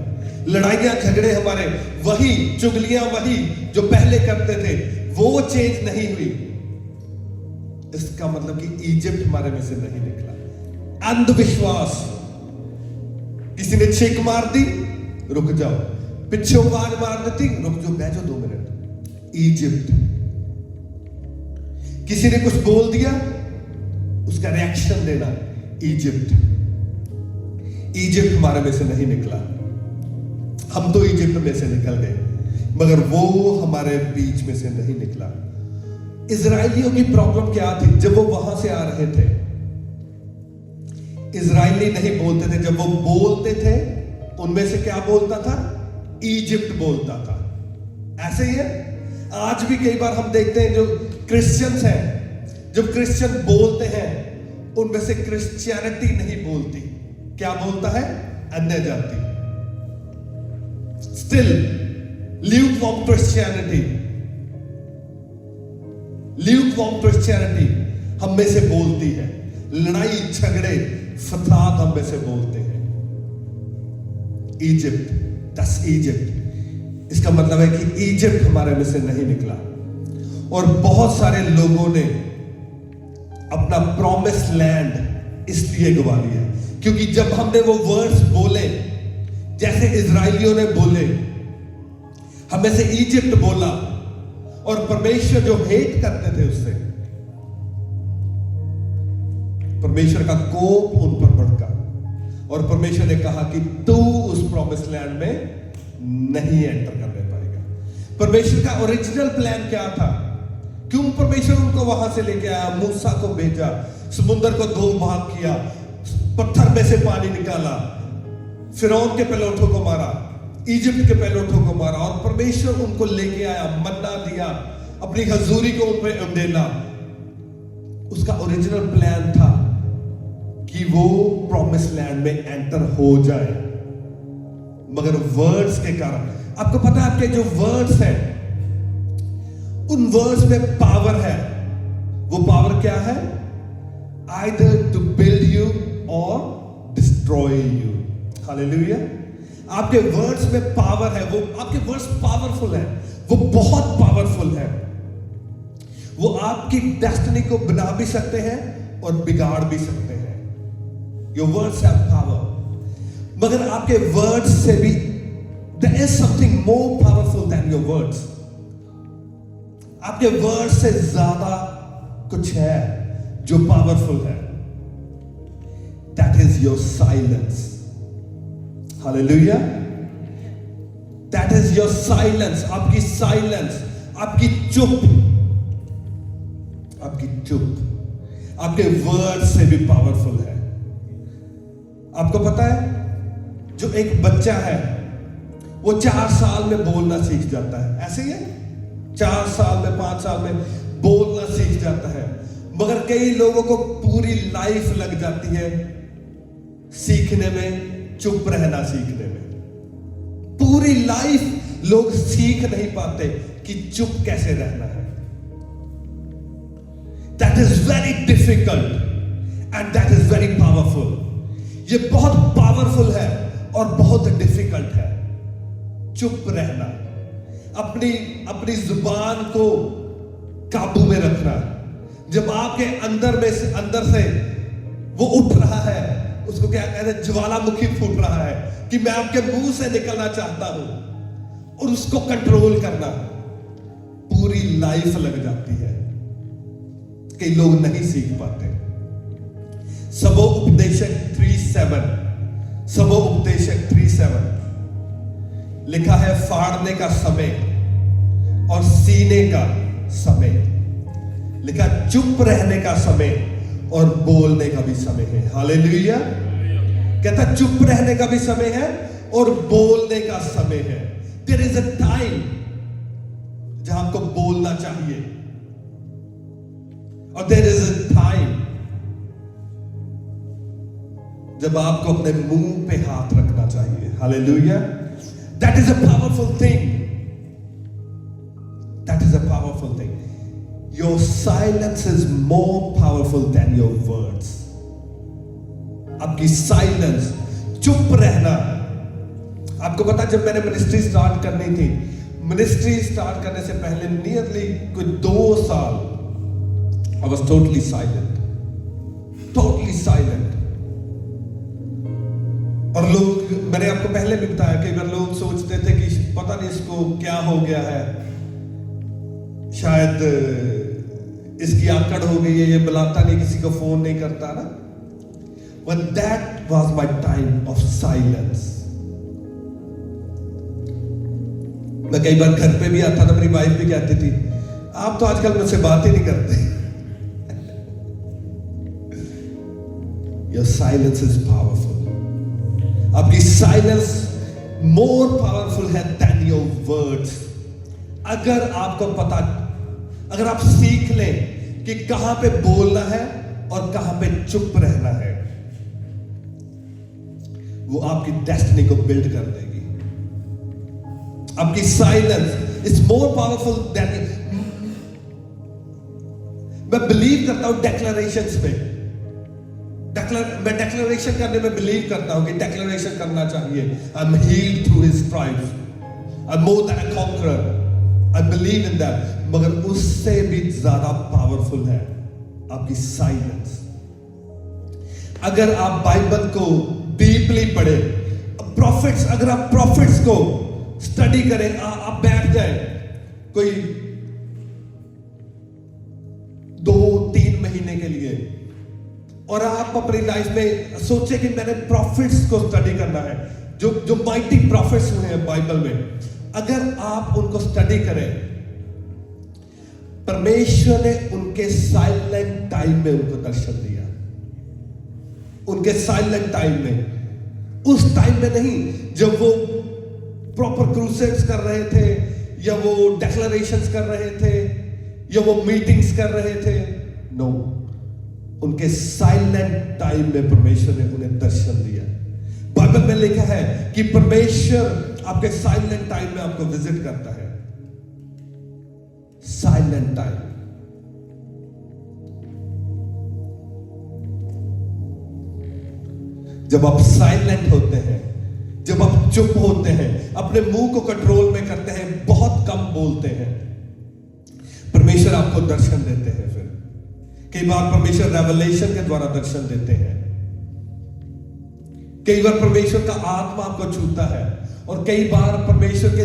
लड़ाइयां झगड़े हमारे वही, चुगलियां वही जो पहले करते थे, वो चेंज नहीं हुई। इसका मतलब कि इजिप्ट हमारे में से नहीं निकला। अंधविश्वास, किसी ने छींक मार दी, रुक जाओ, पीछे आवाज मार देती, रुक जाओ, बैठो 2 मिनट, इजिप्ट। किसी ने कुछ बोल दिया, उसका रिएक्शन देना, इजिप्ट। इजिप्ट हमारे में से नहीं निकला, हम तो इजिप्ट में से निकल गए, मगर वो हमारे बीच में से नहीं निकला। इजराइलियों की प्रॉब्लम क्या थी? जब वो वहां से आ रहे थे, इजराइली नहीं बोलते थे, जब वो बोलते थे उनमें से क्या बोलता था? इजिप्ट बोलता था। ऐसे ही है आज भी। कई बार हम देखते हैं जो क्रिश्चियंस हैं, जब क्रिश्चियन बोलते हैं उनमें से क्रिश्चियनिटी नहीं बोलती, क्या बोलता है? अन्य जाति। Still lukewarm Christianity. Lukewarm Christianity हम में से बोलती है, लड़ाई झगड़े फसाद हम में से बोलते हैं। इजिप्ट, दस इजिप्ट, इसका मतलब है कि इजिप्ट हमारे में से नहीं निकला। और बहुत सारे लोगों ने अपना प्रॉमिस लैंड इसलिए गवा लिया क्योंकि जब हमने वो वर्ड्स बोले, जैसे इजरायलियों ने बोले, हमें से इजिप्ट बोला, और परमेश्वर जो हेट करते थे उससे, परमेश्वर का कोप उन पर भड़का और परमेश्वर ने कहा कि तू उस प्रॉमिस लैंड में नहीं एंटर करने पाएगा। परमेश्वर का ओरिजिनल प्लान क्या था? क्यों परमेश्वर उनको वहां से लेके आया? मूसा को भेजा, समुद्र को दो भाग किया, पत्थर में से पानी निकाला, फिरौन के पहलोठों को मारा, इजिप्ट के पहलोठों को मारा, और परमेश्वर उनको लेके आया, मन्ना दिया, अपनी हजूरी को उन पर उंडेला। उसका ओरिजिनल प्लान था कि वो प्रॉमिस लैंड में एंटर हो जाए, मगर वर्ड्स के कारण, आपको पता है आपके जो वर्ड्स हैं, उन वर्ड्स में पावर है। वो पावर क्या है? आइदर टू बिल्ड यू और डिस्ट्रॉय यू। हालेलुया। आपके वर्ड्स में पावर है, वो आपके वर्ड्स पावरफुल है, वो बहुत पावरफुल है। वो आपकी डेस्टिनी को बना भी सकते हैं और बिगाड़ भी सकते हैं। Your words have power. मगर आपके वर्ड्स से भी there is something more powerful than your words. आपके वर्ड्स से ज्यादा कुछ है जो पावरफुल है। That is your silence. Hallelujah. That is your silence. आपकी silence, आपकी चुप, आपके वर्ड से भी पावरफुल है। आपको पता है, जो एक बच्चा है वो 4 साल में बोलना सीख जाता है, ऐसे ही है, 4 साल में 5 साल में बोलना सीख जाता है। मगर कई लोगों को पूरी लाइफ लग जाती है सीखने में, चुप रहना सीखने में। पूरी लाइफ लोग सीख नहीं पाते कि चुप कैसे रहना है। That is very difficult and that is very powerful. ये बहुत पावरफुल है और बहुत डिफिकल्ट है। चुप रहना, अपनी जुबान को काबू में रखना। जब आपके अंदर से वो उठ रहा है, उसको क्या कहते हैं, ज्वालामुखी फूट रहा है कि मैं आपके मुंह से निकलना चाहता हूं, और उसको कंट्रोल करना पूरी लाइफ लग जाती है। कई लोग नहीं सीख पाते। सबोपदेशक 3:7, सबोपदेशक 3:7 लिखा है, फाड़ने का समय और सीने का समय। लिखा चुप रहने का समय और बोलने का भी समय है। हालेलुया। कहता चुप रहने का भी समय है और बोलने का समय है। देयर इज अ टाइम जहां आपको बोलना चाहिए और देयर इज अ टाइम जब आपको अपने मुंह पे हाथ रखना चाहिए। Hallelujah. That is a powerful thing. That is a powerful thing. Your silence is more powerful than your words. आपकी साइलेंस, चुप रहना। आपको पता, जब मैंने मिनिस्ट्री स्टार्ट करनी थी, मिनिस्ट्री स्टार्ट करने से पहले नियरली कोई 2 साल I was totally silent, totally silent. और लोग, मैंने आपको पहले भी बताया, कई बार लोग सोचते थे कि पता नहीं इसको क्या हो गया है, शायद इसकी आकड़ हो गई है, ये बुलाता नहीं, किसी को फोन नहीं करता ना। But that was my time of silence. मैं कई बार घर पे भी आता था, मेरी वाइफ भी कहती थी, आप तो आजकल मुझसे बात ही नहीं करते। Your silence is powerful. आपकी साइलेंस मोर पावरफुल है than your words. अगर आपको पता, अगर आप सीख लें कि कहां पे बोलना है और कहां पे चुप रहना है, वो आपकी डेस्टिनी को बिल्ड कर देगी। आपकी silence is more powerful than, मैं बिलीव करता हूं डेक्लरेशंस में। मैं डेक्लरेशन करने में बिलीव करता हूं कि डेक्लरेशन करना चाहिए। I am heeled through his stripes, I am more than a conqueror, I believe in that. मगर उससे भी ज्यादा पावरफुल है आपकी साइलेंस। अगर आप बाइबल को डीपली पढ़े, प्रॉफिट्स, अगर आप प्रॉफिट्स को स्टडी करें, आप बैठ जाए कोई 2-3 महीने के लिए और आप अपनी लाइफ में सोचे कि मैंने प्रॉफिट्स को स्टडी करना है, जो माइटी प्रॉफिट्स हुए हैं बाइबल में। अगर आप उनको स्टडी करें, परमेश्वर ने उनके साइलेंट टाइम में उनको दर्शन दिया। उनके साइलेंट टाइम में, उस टाइम में नहीं जब वो प्रॉपर क्रूसेड्स कर रहे थे, या वो डेक्लरेशंस कर रहे थे, या वो मीटिंग्स कर रहे थे। नो, उनके साइलेंट टाइम में परमेश्वर ने उन्हें दर्शन दिया। बाइबल में लिखा है कि परमेश्वर आपके साइलेंट टाइम में आपको विजिट करता है। Silent time. जब आप साइलेंट होते हैं, जब आप चुप होते हैं, अपने मुंह को कंट्रोल में करते हैं, बहुत कम बोलते हैं, परमेश्वर आपको दर्शन देते हैं। फिर कई बार परमेश्वर रेवलेशन के द्वारा दर्शन देते हैं। कई बार परमेश्वर का आत्मा आपको छूता है, और कई बार परमेश्वर के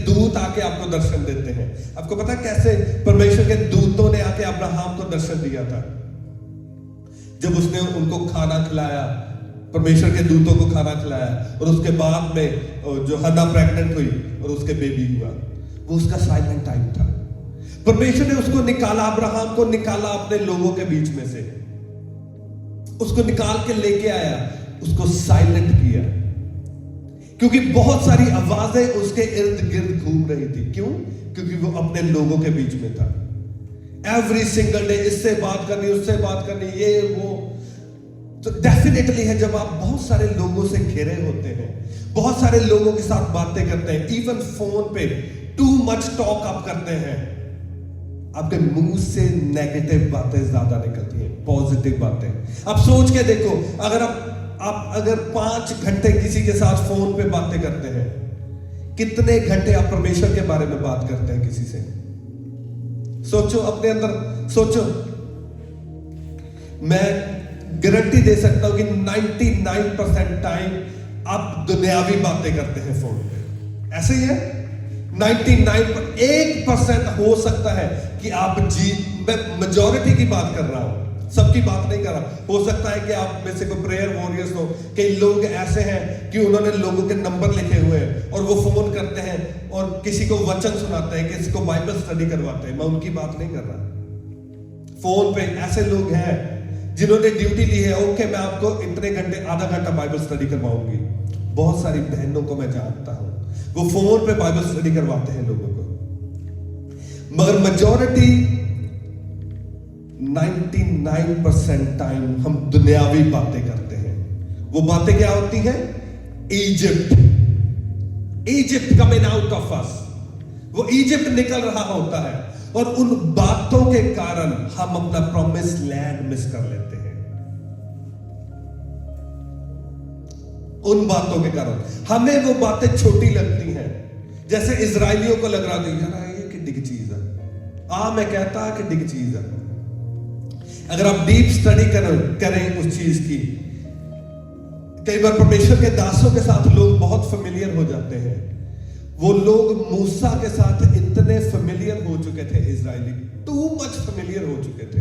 दूत आके आपको दर्शन देते हैं। आपको पता कैसे परमेश्वर के दूतों ने आके अब्राहम को दर्शन दिया था? जब उसने उनको खाना खिलाया, परमेश्वर के दूतों को खाना खिलाया, और उसके बाद में जो हन्ना प्रेग्नेंट हुई और उसके बेबी हुआ, वो उसका साइलेंट टाइम था। परमेश्वर ने उसको निकाला, अब्राहम को निकाला अपने लोगों के बीच में से, उसको निकाल के लेके आया, उसको साइलेंट किया, क्योंकि बहुत सारी आवाजें उसके इर्द गिर्द घूम रही थी। क्यों? क्योंकि वो अपने लोगों के बीच में था। एवरी सिंगल डे इससे बात करनी, उससे बात करनी, ये वो। तो डेफिनेटली है, जब आप बहुत सारे लोगों से घिरे होते हैं, बहुत सारे लोगों के साथ बातें करते हैं, इवन फोन पे टू मच टॉक आप करते हैं, आपके मुंह से नेगेटिव बातें ज्यादा निकलती हैं, पॉजिटिव बातें। आप सोच के देखो, अगर 5 घंटे किसी के साथ फोन पे बातें करते हैं, कितने घंटे आप परमेश्वर के बारे में बात करते हैं किसी से? सोचो, अपने अंदर सोचो। मैं गारंटी दे सकता हूं कि 99% टाइम आप दुनियावी बातें करते हैं फोन पे। ऐसे ही है? 1% हो सकता है कि आप मैं मेजॉरिटी की बात कर रहा हूं, सबकी बात नहीं कर रहा। हो सकता है कि आप में से कोई प्रेयर वॉरियर्स हो। कई लोग ऐसे हैं कि उन्होंने लोगों के नंबर लिखे हुए हैं और वो फोन करते हैं और किसी को वचन सुनाते हैं, किसी को बाइबल स्टडी करवाते हैं। मैं उनकी बात नहीं कर रहा। फोन पे ऐसे लोग हैं जिन्होंने ड्यूटी ली है, ओके मैं आपको इतने घंटे, आधा घंटा बाइबल स्टडी करवाऊंगी। बहुत सारी बहनों को मैं जानता हूं, वो फोन पे बाइबल स्टडी करवाते हैं लोगों को। मगर मेजॉरिटी 99% टाइम हम दुनियावी बातें करते हैं। वो बातें क्या होती हैं? Egypt coming out of us. वो इजिप्ट निकल रहा होता है, और उन बातों के कारण हम अपना प्रॉमिस लैंड मिस कर लेते हैं। उन बातों के कारण हमें वो बातें छोटी लगती हैं, जैसे इजराइलियों को लग रहा था, यार ये किड्डी की चीज है। मैं कहता किड्डी की चीज है। अगर आप डीप स्टडी करें उस चीज की, कई बार परमेश्वर के दासों के साथ लोग बहुत फेमिलियर हो जाते हैं। वो लोग मूसा के साथ इतने फेमिलियर हो चुके थे, इजराइली टू मच फेमिलियर हो चुके थे।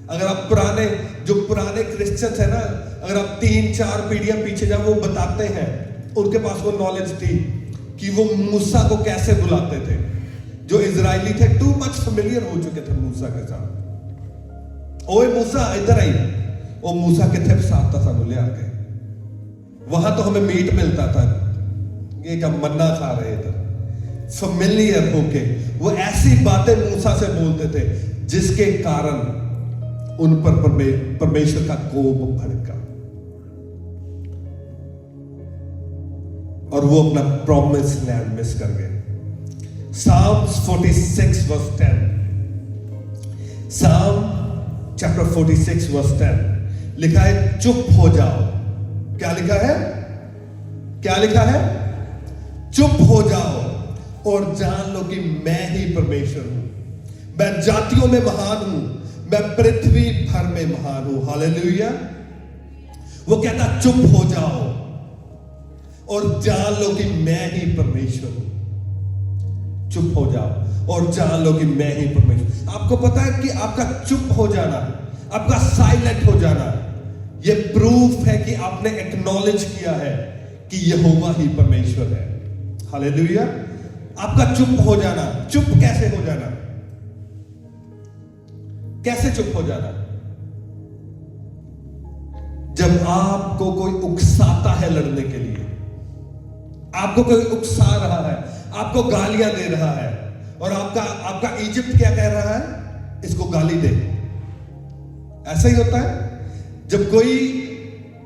अगर आप पुराने क्रिश्चियंस है ना, अगर आप 3-4 पीढ़ियां पीछे जाओ, वो बताते हैं, उनके पास वो नॉलेज थी कि वो मूसा को कैसे बुलाते थे। जो इजराइली थे टू मच फेमिलियर हो चुके थे मूसा के साथ। ओए मूसा इधर आई, वो मूसा किथे फसाता सानू ले आके, वहां तो हमें मीट मिलता था, ये क्या मन्ना खा रहे इधर। फेमिलियर होके वो ऐसी बातें मूसा से बोलते थे जिसके कारण उन पर परमेश्वर का कोप भड़का, और वो अपना प्रॉमिस लैंड मिस कर गए। Psalms 46 verse 10. Psalm chapter 46 verse 10 लिखा है चुप हो जाओ। क्या लिखा है? क्या लिखा है? चुप हो जाओ और जान लो कि मैं ही परमेश्वर हूं। मैं जातियों में महान हूं, मैं पृथ्वी भर में महान हूं। हालेलुया। वो कहता चुप हो जाओ और जान लो कि मैं ही परमेश्वर हूं। चुप हो जाओ और जान लो कि मैं ही परमेश्वर। आपको पता है कि आपका चुप हो जाना, आपका साइलेंट हो जाना, यह प्रूफ है कि आपने एक्नॉलेज किया है कि यहोवा ही परमेश्वर है। हालेलुया। आपका चुप हो जाना, चुप कैसे हो जाना? कैसे चुप हो जाना? जब आपको कोई उकसाता है लड़ने के लिए, आपको कोई उकसा रहा है, आपको गालियां दे रहा है, और आपका इजिप्ट क्या कह रहा है? इसको गाली दे। ऐसा ही होता है जब कोई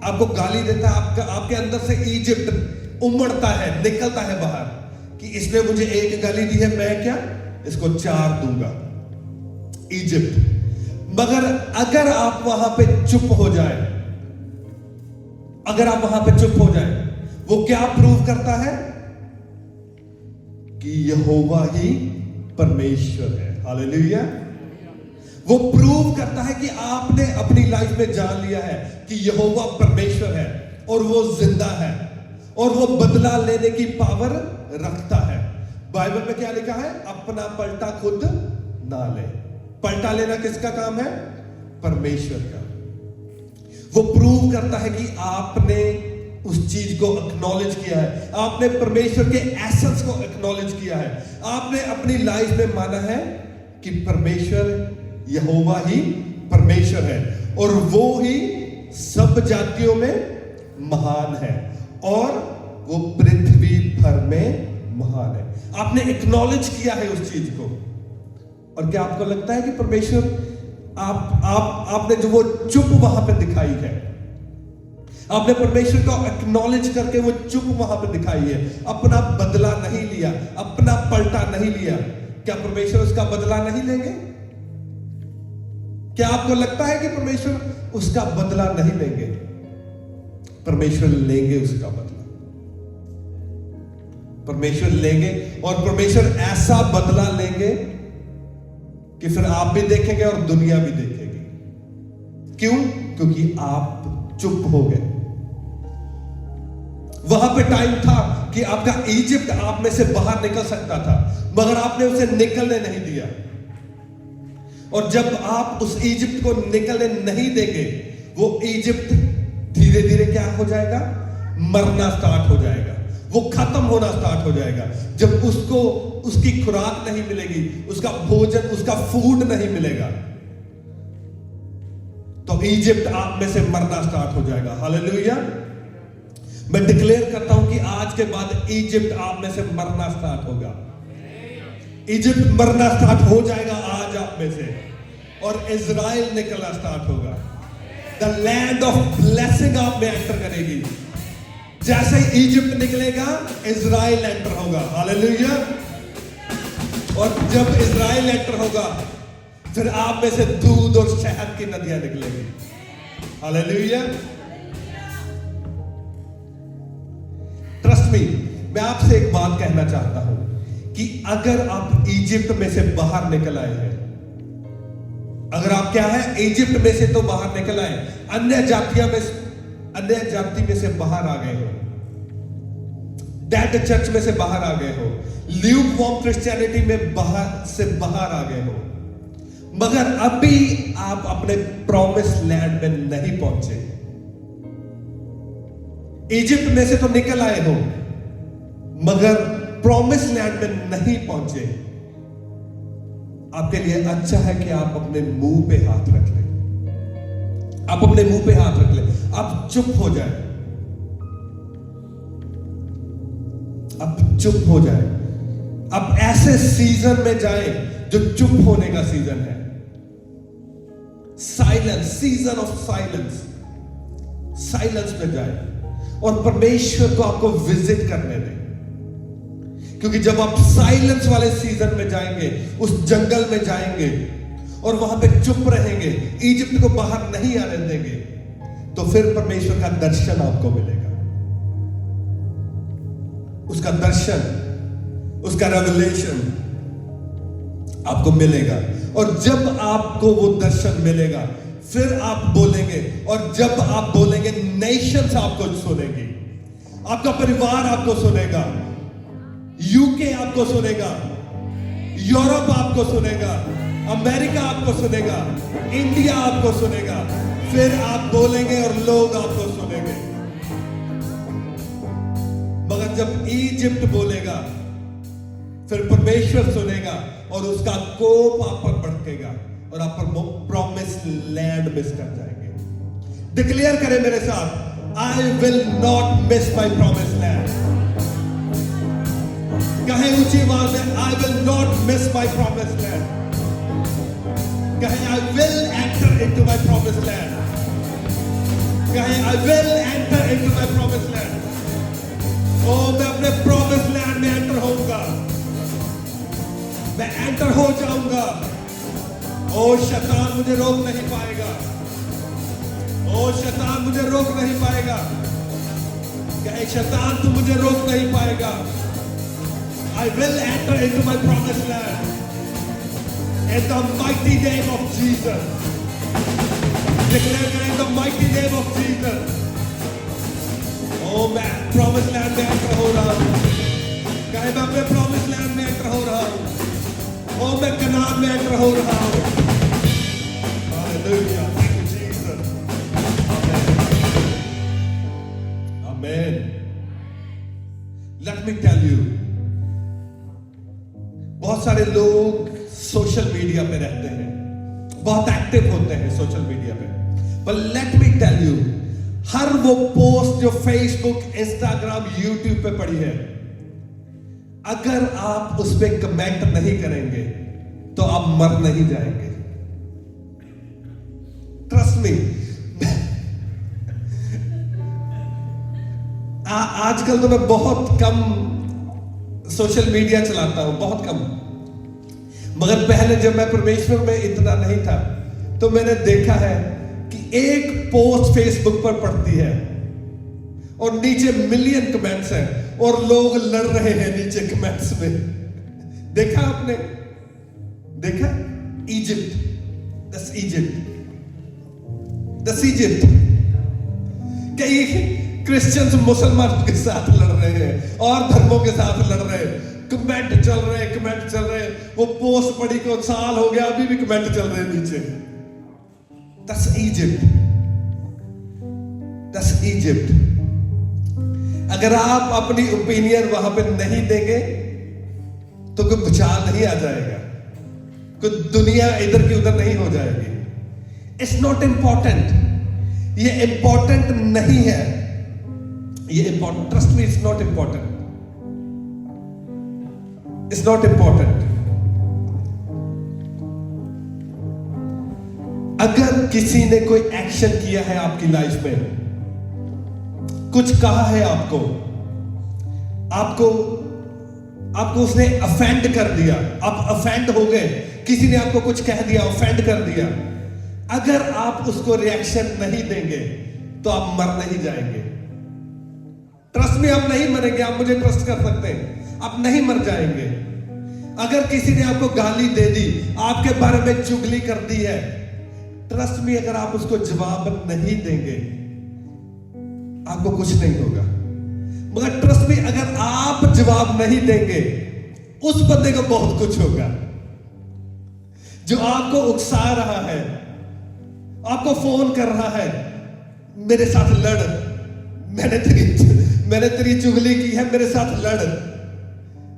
आपको गाली देता है, आपके अंदर से इजिप्ट उमड़ता है, निकलता है बाहर कि इसने मुझे एक गाली दी है, मैं क्या इसको 4 दूंगा। इजिप्ट। मगर अगर आप वहां पे चुप हो जाए, अगर आप वहां पे चुप हो जाए, वो क्या प्रूव करता है? कि यहोवा ही परमेश्वर है। हालेलुया। वो प्रूव करता है कि आपने अपनी लाइफ में जान लिया है कि यहोवा परमेश्वर है और वो जिंदा है और वो बदला लेने की पावर रखता है। बाइबल में क्या लिखा है? अपना पलटा खुद ना ले। पलटा लेना किसका काम है? परमेश्वर का। वो प्रूव करता है कि आपने उस चीज को एक्नॉलेज किया है, आपने परमेश्वर के एसेंस को एक्नॉलेज किया है, आपने अपनी लाइफ में माना है कि परमेश्वर यहोवा ही परमेश्वर है और वो ही सब जातियों में महान है और वो पृथ्वी भर में महान है। आपने एक्नॉलेज किया है उस चीज को। और क्या आपको लगता है कि परमेश्वर आपने जो वो चुप वहां पे दिखाई है, आपने परमेश्वर को एक्नॉलेज करके वो चुप वहां पे दिखाई है, अपना बदला नहीं लिया, अपना पलटा नहीं लिया, क्या परमेश्वर उसका बदला नहीं लेंगे? क्या आपको लगता है कि परमेश्वर उसका बदला नहीं लेंगे? परमेश्वर लेंगे उसका बदला। परमेश्वर लेंगे और परमेश्वर ऐसा बदला लेंगे कि फिर आप भी देखेंगे और दुनिया भी देखेगी। क्यों? क्योंकि आप चुप हो गए। वहां पे टाइम था कि आपका इजिप्ट आप में से बाहर निकल सकता था, मगर आपने उसे निकलने नहीं दिया। और जब आप उस इजिप्ट को निकलने नहीं देंगे, वो इजिप्ट धीरे धीरे क्या हो जाएगा? मरना स्टार्ट हो जाएगा, वो खत्म होना स्टार्ट हो जाएगा। जब उसको उसकी खुराक नहीं मिलेगी, उसका भोजन, उसका फूड नहीं मिलेगा, तो इजिप्ट आप में से मरना स्टार्ट हो जाएगा। हालेलुया। मैं डिक्लेयर करता हूं कि आज के बाद इजिप्ट आप में से मरना स्टार्ट होगा। इजिप्ट मरना स्टार्ट हो जाएगा आज आप में से, और इजराइल निकलना स्टार्ट होगा। द लैंड ऑफ ब्लेसिंग आप में एंटर करेगी। जैसे ही इजिप्ट निकलेगा, इजराइल एंटर होगा। हालेलुया। और जब इजराइल एंटर होगा, फिर आप में से दूध और शहद की नदियां निकलेंगी। हालेलुया। ट्रस्ट मी, मैं आपसे एक बात कहना चाहता हूं कि अगर आप इजिप्ट में से बाहर निकल आए हैं, अगर आप क्या है, इजिप्ट में से तो बाहर निकल आए, अन्य जाति में से बाहर आ गए हो, डेड चर्च में से बाहर आ गए हो, ल्यूकवार्म क्रिश्चियनिटी में बाहर आ गए हो, मगर अभी आप अपने प्रॉमिस लैंड में नहीं पहुंचे। इजिप्ट में से तो निकल आए हो, मगर प्रॉमिस लैंड में नहीं पहुंचे। आपके लिए अच्छा है कि आप अपने मुंह पे हाथ रख लें। आप अपने मुंह पे हाथ रख लें, आप चुप हो जाए, आप चुप हो जाए। आप ऐसे सीजन में जाए जो चुप होने का सीजन है। Silence, season of silence, silence में जाए और परमेश्वर को आपको विजिट करने दें क्योंकि जब आप साइलेंस वाले सीजन में जाएंगे, उस जंगल में जाएंगे और वहां पे चुप रहेंगे, इजिप्ट को बाहर नहीं आने देंगे, तो फिर परमेश्वर का दर्शन आपको मिलेगा। उसका दर्शन, उसका रेवलेशन आपको मिलेगा। और जब आपको वो दर्शन मिलेगा, फिर आप बोलेंगे, और जब आप बोलेंगे नेशंस आपको सुनेंगे, आपका परिवार आपको सुनेगा, यूके आपको सुनेगा, यूरोप आपको सुनेगा, अमेरिका आपको सुनेगा, इंडिया आपको सुनेगा। फिर आप बोलेंगे और लोग आपको सुनेंगे। मगर जब इजिप्ट बोलेगा, फिर परमेश्वर सुनेगा और उसका कोप आप पर भड़केगा और आप पर प्रॉमिस लैंड मिस कर जाएंगे। डिक्लेयर करें मेरे साथ, I will not miss my promise land. कहें ऊंची आवाज में, I will not miss my promise land. कहें I will enter into my promise land. कहें I will enter into my promise land. ओ मैं अपने प्रॉमिस लैंड में एंटर होऊंगा, मैं एंटर हो जाऊंगा। ओ शैतान मुझे रोक नहीं पाएगा, ओ शैतान मुझे रोक नहीं पाएगा। कहे शैतान तू मुझे रोक नहीं पाएगा। I will enter into my promised land in the mighty name of Jesus. Declare in the mighty name of Jesus. Oh मैं promised land में enter हो रहा हूँ। कहे मैं अपने promised land में enter हो रहा हूँ। Oh मैं कनान में enter हो रहा हूँ। Hallelujah. Thank you Jesus. Amen. Amen. Let me tell you. बहुत सारे लोग सोशल मीडिया पे रहते हैं, बहुत एक्टिव होते हैं सोशल मीडिया पे, पर लेट मी टेल यू, हर वो पोस्ट जो फेसबुक, इंस्टाग्राम, यूट्यूब पे पड़ी है, अगर आप उस पर कमेंट नहीं करेंगे तो आप मर नहीं जाएंगे। Trust me. आजकल तो मैं बहुत कम सोशल मीडिया चलाता हूं, बहुत कम। मगर पहले जब मैं परमेश्वर में इतना नहीं था, तो मैंने देखा है कि एक पोस्ट फेसबुक पर पड़ती है और नीचे मिलियन कमेंट्स हैं और लोग लड़ रहे हैं नीचे कमेंट्स में। देखा आपने? देखा? इजिप्ट, दस इजिप्ट, दस इजिप्ट। कई क्रिश्चियंस मुसलमान के साथ लड़ रहे हैं और धर्मों के साथ लड़ रहे हैं। कमेंट चल रहे हैं, कमेंट चल रहे हैं। वो पोस्ट पड़ी को साल हो गया, अभी भी कमेंट चल रहे हैं नीचे। That's Egypt. That's Egypt. अगर आप अपनी ओपिनियन वहां पे नहीं देंगे तो कोई भूचाल नहीं आ जाएगा, कोई दुनिया इधर की उधर नहीं हो जाएगी। It's not important. ये इंपॉर्टेंट नहीं है। ये important, trust me, it's not important, it's not important. अगर किसी ने कोई एक्शन किया है आपकी लाइफ में, कुछ कहा है आपको उसने अफेंड कर दिया, आप अफेंड हो गए, किसी ने आपको कुछ कह दिया, अफेंड कर दिया, अगर आप उसको रिएक्शन नहीं देंगे तो आप मर नहीं जाएंगे। ट्रस्ट में आप नहीं मरेंगे, आप मुझे ट्रस्ट कर सकते हैं, आप नहीं मर जाएंगे। अगर किसी ने आपको गाली दे दी, आपके बारे में चुगली कर दी है, ट्रस्ट में अगर आप उसको जवाब नहीं देंगे आपको कुछ नहीं होगा। मगर ट्रस्ट में अगर आप जवाब नहीं देंगे, उस बंदे को बहुत कुछ होगा। जो आपको उकसा रहा है, आपको फोन कर रहा है, मेरे साथ लड़, मैंने तेरी चुगली की है, मेरे साथ लड़।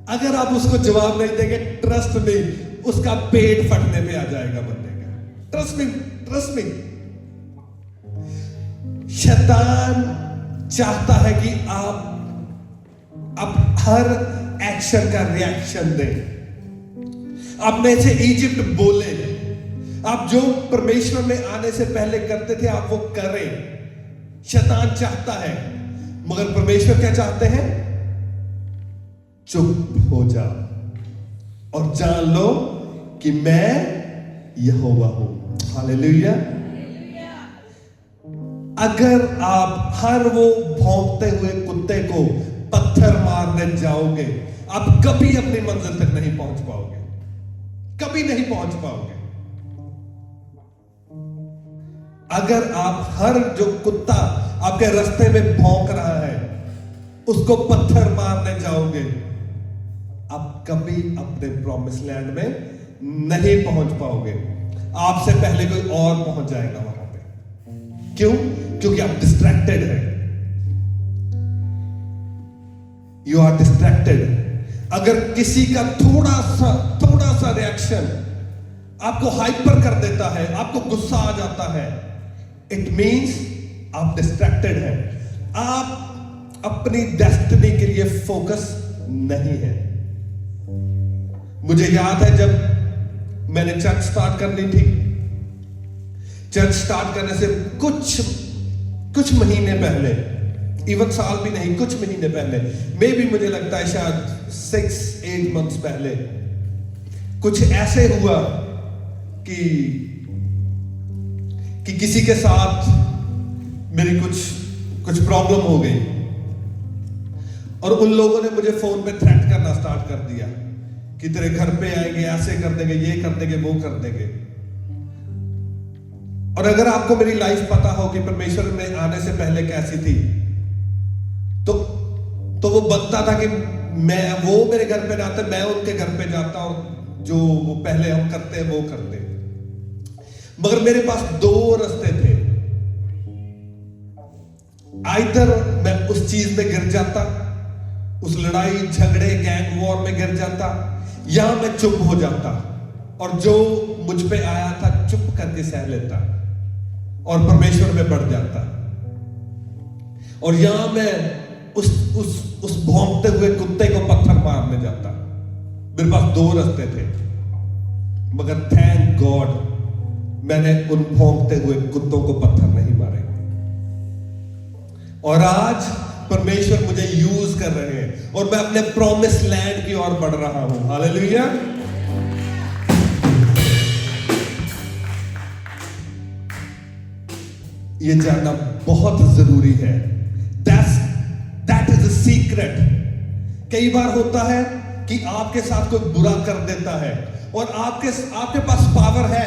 अगर आप उसको जवाब नहीं देंगे, ट्रस्ट में उसका पेट फटने पे आ जाएगा बंदे का। ट्रस्ट में शैतान चाहता है कि आप हर एक्शन का रिएक्शन दें। आप में से इजिप्ट बोले, आप जो परमेश्वर में आने से पहले करते थे आप वो करें। शैतान चाहता है, मगर परमेश्वर क्या चाहते हैं? चुप हो जाओ और जान लो कि मैं यहोवा हूं। हालेलुया। अगर आप हर वो भौंकते हुए कुत्ते को पत्थर मारने जाओगे, आप कभी अपनी मंजिल तक नहीं पहुंच पाओगे, कभी नहीं पहुंच पाओगे। अगर आप हर जो कुत्ता आपके रास्ते में भौंक रहा है उसको पत्थर मारने जाओगे, आप कभी अपने प्रॉमिस लैंड में नहीं पहुंच पाओगे। आपसे पहले कोई और पहुंच जाएगा वहां पे। क्यों? क्योंकि आप डिस्ट्रैक्टेड हैं। You are distracted. अगर किसी का थोड़ा सा रिएक्शन आपको हाइपर कर देता है, आपको गुस्सा आ जाता है, इट मीन्स आप डिस्ट्रैक्टेड हैं। आप अपनी डेस्टिनी के लिए फोकस नहीं है। मुझे याद है जब मैंने चर्च स्टार्ट करनी थी, चर्च स्टार्ट करने से कुछ महीने पहले, इवन साल भी नहीं, कुछ महीने पहले, मे भी मुझे लगता है शायद 6-8 मंथ्स पहले, कुछ ऐसे हुआ कि किसी के साथ मेरी कुछ प्रॉब्लम हो गई और उन लोगों ने मुझे फोन पे थ्रेट करना स्टार्ट कर दिया कि तेरे घर पे आएंगे, ऐसे कर देंगे, ये कर देंगे, वो कर देंगे। और अगर आपको मेरी लाइफ पता हो कि परमेश्वर में आने से पहले कैसी थी, तो वो बनता था कि वो मेरे घर पे आते, मैं उनके घर पे जाता और जो वो पहले हम करते हैं वो करते। मगर मेरे पास 2 रास्ते थे। आइदर मैं उस चीज में गिर जाता, उस लड़ाई झगड़े गैंग वॉर में गिर जाता, या मैं चुप हो जाता और जो मुझ पे आया था चुप करके सह लेता और परमेश्वर में बढ़ जाता, और यहां मैं उस भौंकते हुए कुत्ते को पत्थर मारने जाता। मेरे पास 2 रास्ते थे, मगर थैंक गॉड मैंने उन भौंकते हुए कुत्तों को पत्थर नहीं मारे। और आज परमेश्वर मुझे यूज कर रहे हैं और मैं अपने प्रॉमिस लैंड की ओर बढ़ रहा हूं। हालेलुया। ये जानना बहुत जरूरी है। That is a secret. कई बार होता है कि आपके साथ कोई बुरा कर देता है और आपके पास पावर है,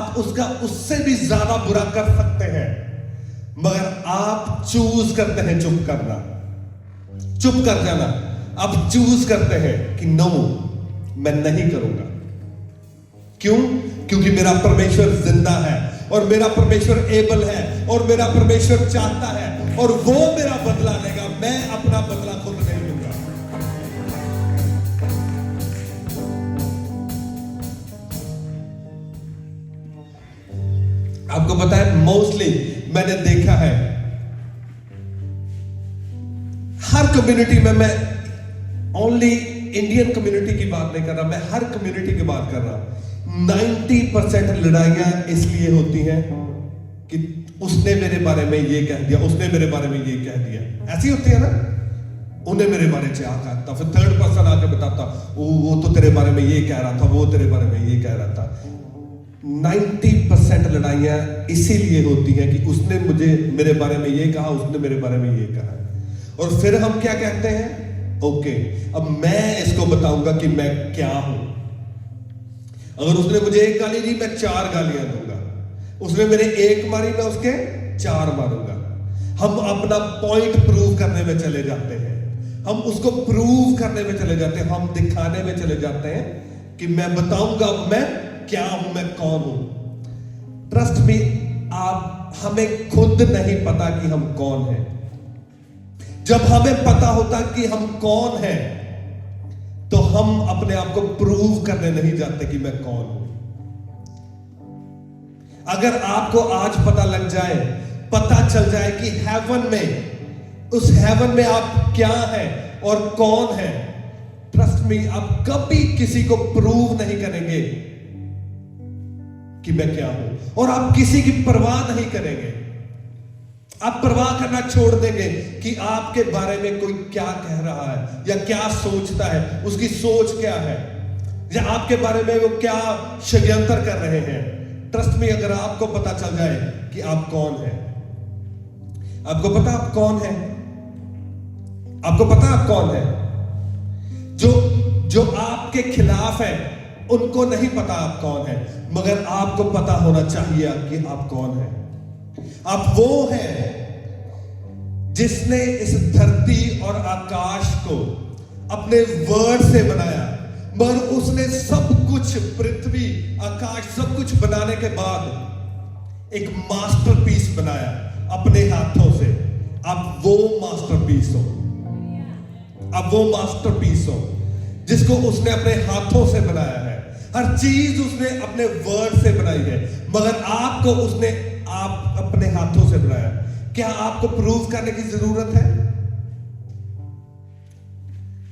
आप उससे भी ज्यादा बुरा कर सकते हैं, मगर आप चूज करते हैं चुप करना, चुप कर जाना। आप चूज करते हैं कि नो, मैं नहीं करूंगा। क्यों? क्योंकि मेरा परमेश्वर जिंदा है और मेरा परमेश्वर एबल है और मेरा परमेश्वर चाहता है और वो मेरा बदला लेगा। मैं अपना बदला खुद नहीं लूंगा। आपको पता है, मोस्टली मैंने देखा है हर कम्युनिटी में, मैं ओनली इंडियन कम्युनिटी की बात नहीं कर रहा, मैं हर कम्युनिटी की बात कर रहा। 90% लड़ाइयां इसलिए होती हैं कि उसने मेरे बारे में ये कह दिया, उसने मेरे बारे में ये कह दिया। ऐसी होती है ना, उन्हें मेरे बारे में क्या कहता, फिर थर्ड पर्सन आके बताता, वो तो तेरे बारे में ये कह रहा था, वो तेरे बारे में ये कह रहा था। 90% लड़ाइयां इसीलिए होती हैं कि उसने मेरे बारे में ये कहा, उसने मेरे बारे में ये कहा, और फिर हम क्या कहते हैं, ओके अब मैं इसको बताऊंगा कि मैं क्या हूं। अगर उसने मुझे 1 गाली दी, मैं 4 गालियां दूंगा। उसने मेरे 1 मारी, मैं उसके 4 मारूंगा। हम अपना पॉइंट प्रूव करने में चले जाते हैं, हम उसको प्रूव करने में चले जाते हैं, हम दिखाने में चले जाते हैं कि मैं बताऊंगा मैं क्या हूं, मैं कौन हूं। ट्रस्ट मी, हमें खुद नहीं पता कि हम कौन हैं। जब हमें पता होता कि हम कौन हैं, तो हम अपने आप को प्रूव करने नहीं जाते कि मैं कौन हूं। अगर आपको आज पता लग जाए, पता चल जाए कि हेवन में, उस हेवन में आप क्या हैं और कौन हैं, ट्रस्ट मी, आप कभी किसी को प्रूव नहीं करेंगे कि मैं क्या हूं, और आप किसी की परवाह नहीं करेंगे। आप परवाह करना छोड़ देंगे कि आपके बारे में कोई क्या कह रहा है या क्या सोचता है, उसकी सोच क्या है, या आपके बारे में वो क्या षड्यंत्र कर रहे हैं। ट्रस्ट में, अगर आपको पता चल जाए कि आप कौन हैं, आपको पता आप कौन हैं, आपको पता आप कौन हैं, जो आपके खिलाफ है उनको नहीं पता आप कौन है, मगर आपको पता होना चाहिए कि आप कौन हैं। आप वो हैं जिसने इस धरती और आकाश को अपने वर्ड से बनाया, मगर उसने सब कुछ, पृथ्वी आकाश सब कुछ बनाने के बाद एक मास्टरपीस बनाया अपने हाथों से। आप वो मास्टरपीस हो, आप वो मास्टरपीस हो जिसको उसने अपने हाथों से बनाया है। हर चीज उसने अपने वर्ड से बनाई है, मगर आपको उसने आप अपने हाथों से बनाया। क्या आपको प्रूव करने की जरूरत है?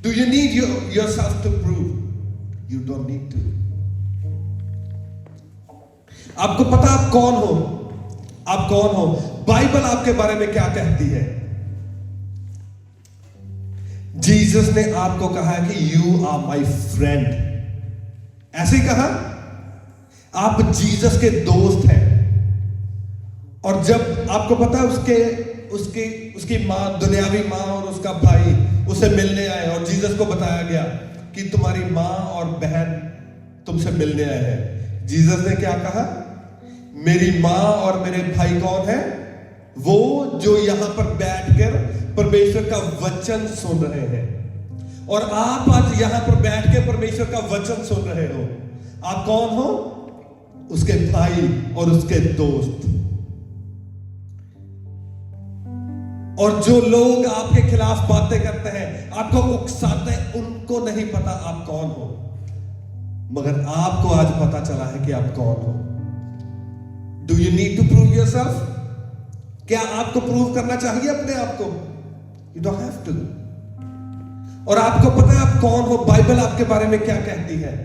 Do you need yourself to prove? You don't need to. आपको पता आप कौन हो, आप कौन हो। बाइबल आपके बारे में क्या कहती है? जीसस ने आपको कहा कि यू आर माई फ्रेंड, ऐसे ही कहा। आप जीसस के दोस्त हैं। और जब आपको पता है उसकी मां, दुनियावी मां और उसका भाई उसे मिलने आए और जीसस को बताया गया कि तुम्हारी मां और बहन तुमसे मिलने आए हैं। जीसस ने क्या कहा? मेरी मां और मेरे भाई कौन है? वो जो यहां पर बैठकर परमेश्वर का वचन सुन रहे हैं। और आप आज यहां पर बैठ के परमेश्वर का वचन सुन रहे हो। आप कौन हो? उसके भाई और उसके दोस्त। और जो लोग आपके खिलाफ बातें करते हैं, आपको उकसाते हैं, उनको नहीं पता आप कौन हो, मगर आपको आज पता चला है कि आप कौन हो। Do you need to prove yourself? क्या आपको प्रूव करना चाहिए अपने आप को? You don't have to. और आपको पता है आप कौन हो। बाइबल आपके बारे में क्या कहती है?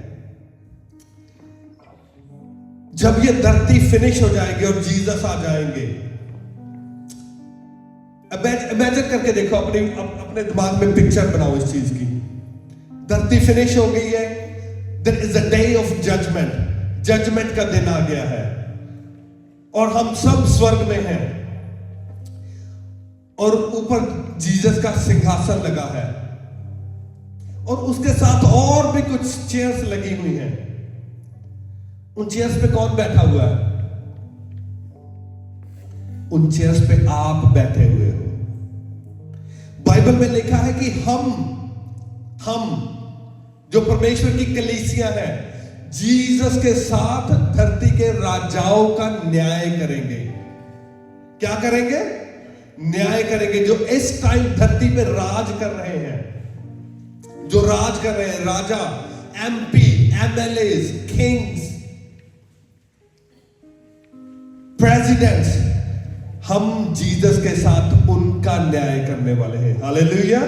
जब ये धरती फिनिश हो जाएगी और जीसस आ जाएंगे, इमेजिन करके देखो, अपने दिमाग में पिक्चर बनाओ इस चीज की। धरती फिनिश हो गई है, there is a day of judgement, judgement का दिन आ गया है, और हम सब स्वर्ग में हैं, और ऊपर जीसस का सिंहासन लगा है, और उसके साथ और भी कुछ चेयर्स लगी हुई हैं। उन चेयर्स पे कौन बैठा हुआ है? उन चेयर्स पे आप बैठे हुए हो। बाइबल में लिखा है कि हम जो परमेश्वर की कलीसिया है, जीसस के साथ धरती के राजाओं का न्याय करेंगे। क्या करेंगे? न्याय करेंगे। जो इस टाइम धरती पे राज कर रहे हैं, जो राज कर रहे हैं, राजा, एमपी, एमएलएस, किंग्स, प्रेसिडेंट्स, हम जीसस के साथ उनका न्याय करने वाले हैं। Hallelujah.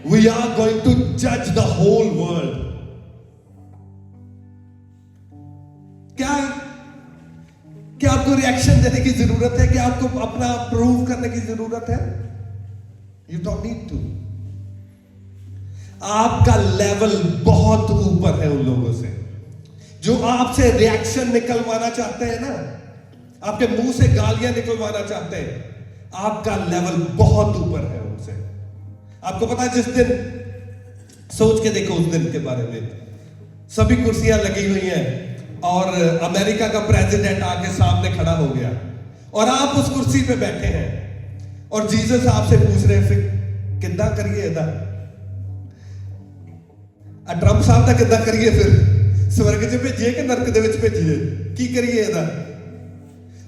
We are going to जज द होल वर्ल्ड। क्या आपको रिएक्शन देने की जरूरत है? क्या आपको अपना प्रूव करने की जरूरत है? You don't need to. आपका लेवल बहुत ऊपर है उन लोगों से जो आपसे रिएक्शन निकलवाना चाहते हैं ना, आपके मुंह से गालियां निकलवाना चाहते हैं। आपका लेवल बहुत ऊपर है उनसे। आपको पता है, जिस दिन, सोच के देखो उस दिन के बारे में, सभी कुर्सियां लगी हुई हैं और अमेरिका का प्रेसिडेंट आके सामने खड़ा हो गया और आप उस कुर्सी पे बैठे हैं और जीसस आपसे पूछ रहे हैं, फिर किद्दां करिए इदा ट्रंप साहब तक किद्दां करिए, फिर स्वर्ग च भेजिए कि नरक दे विच भेजिए, की करिए इदा?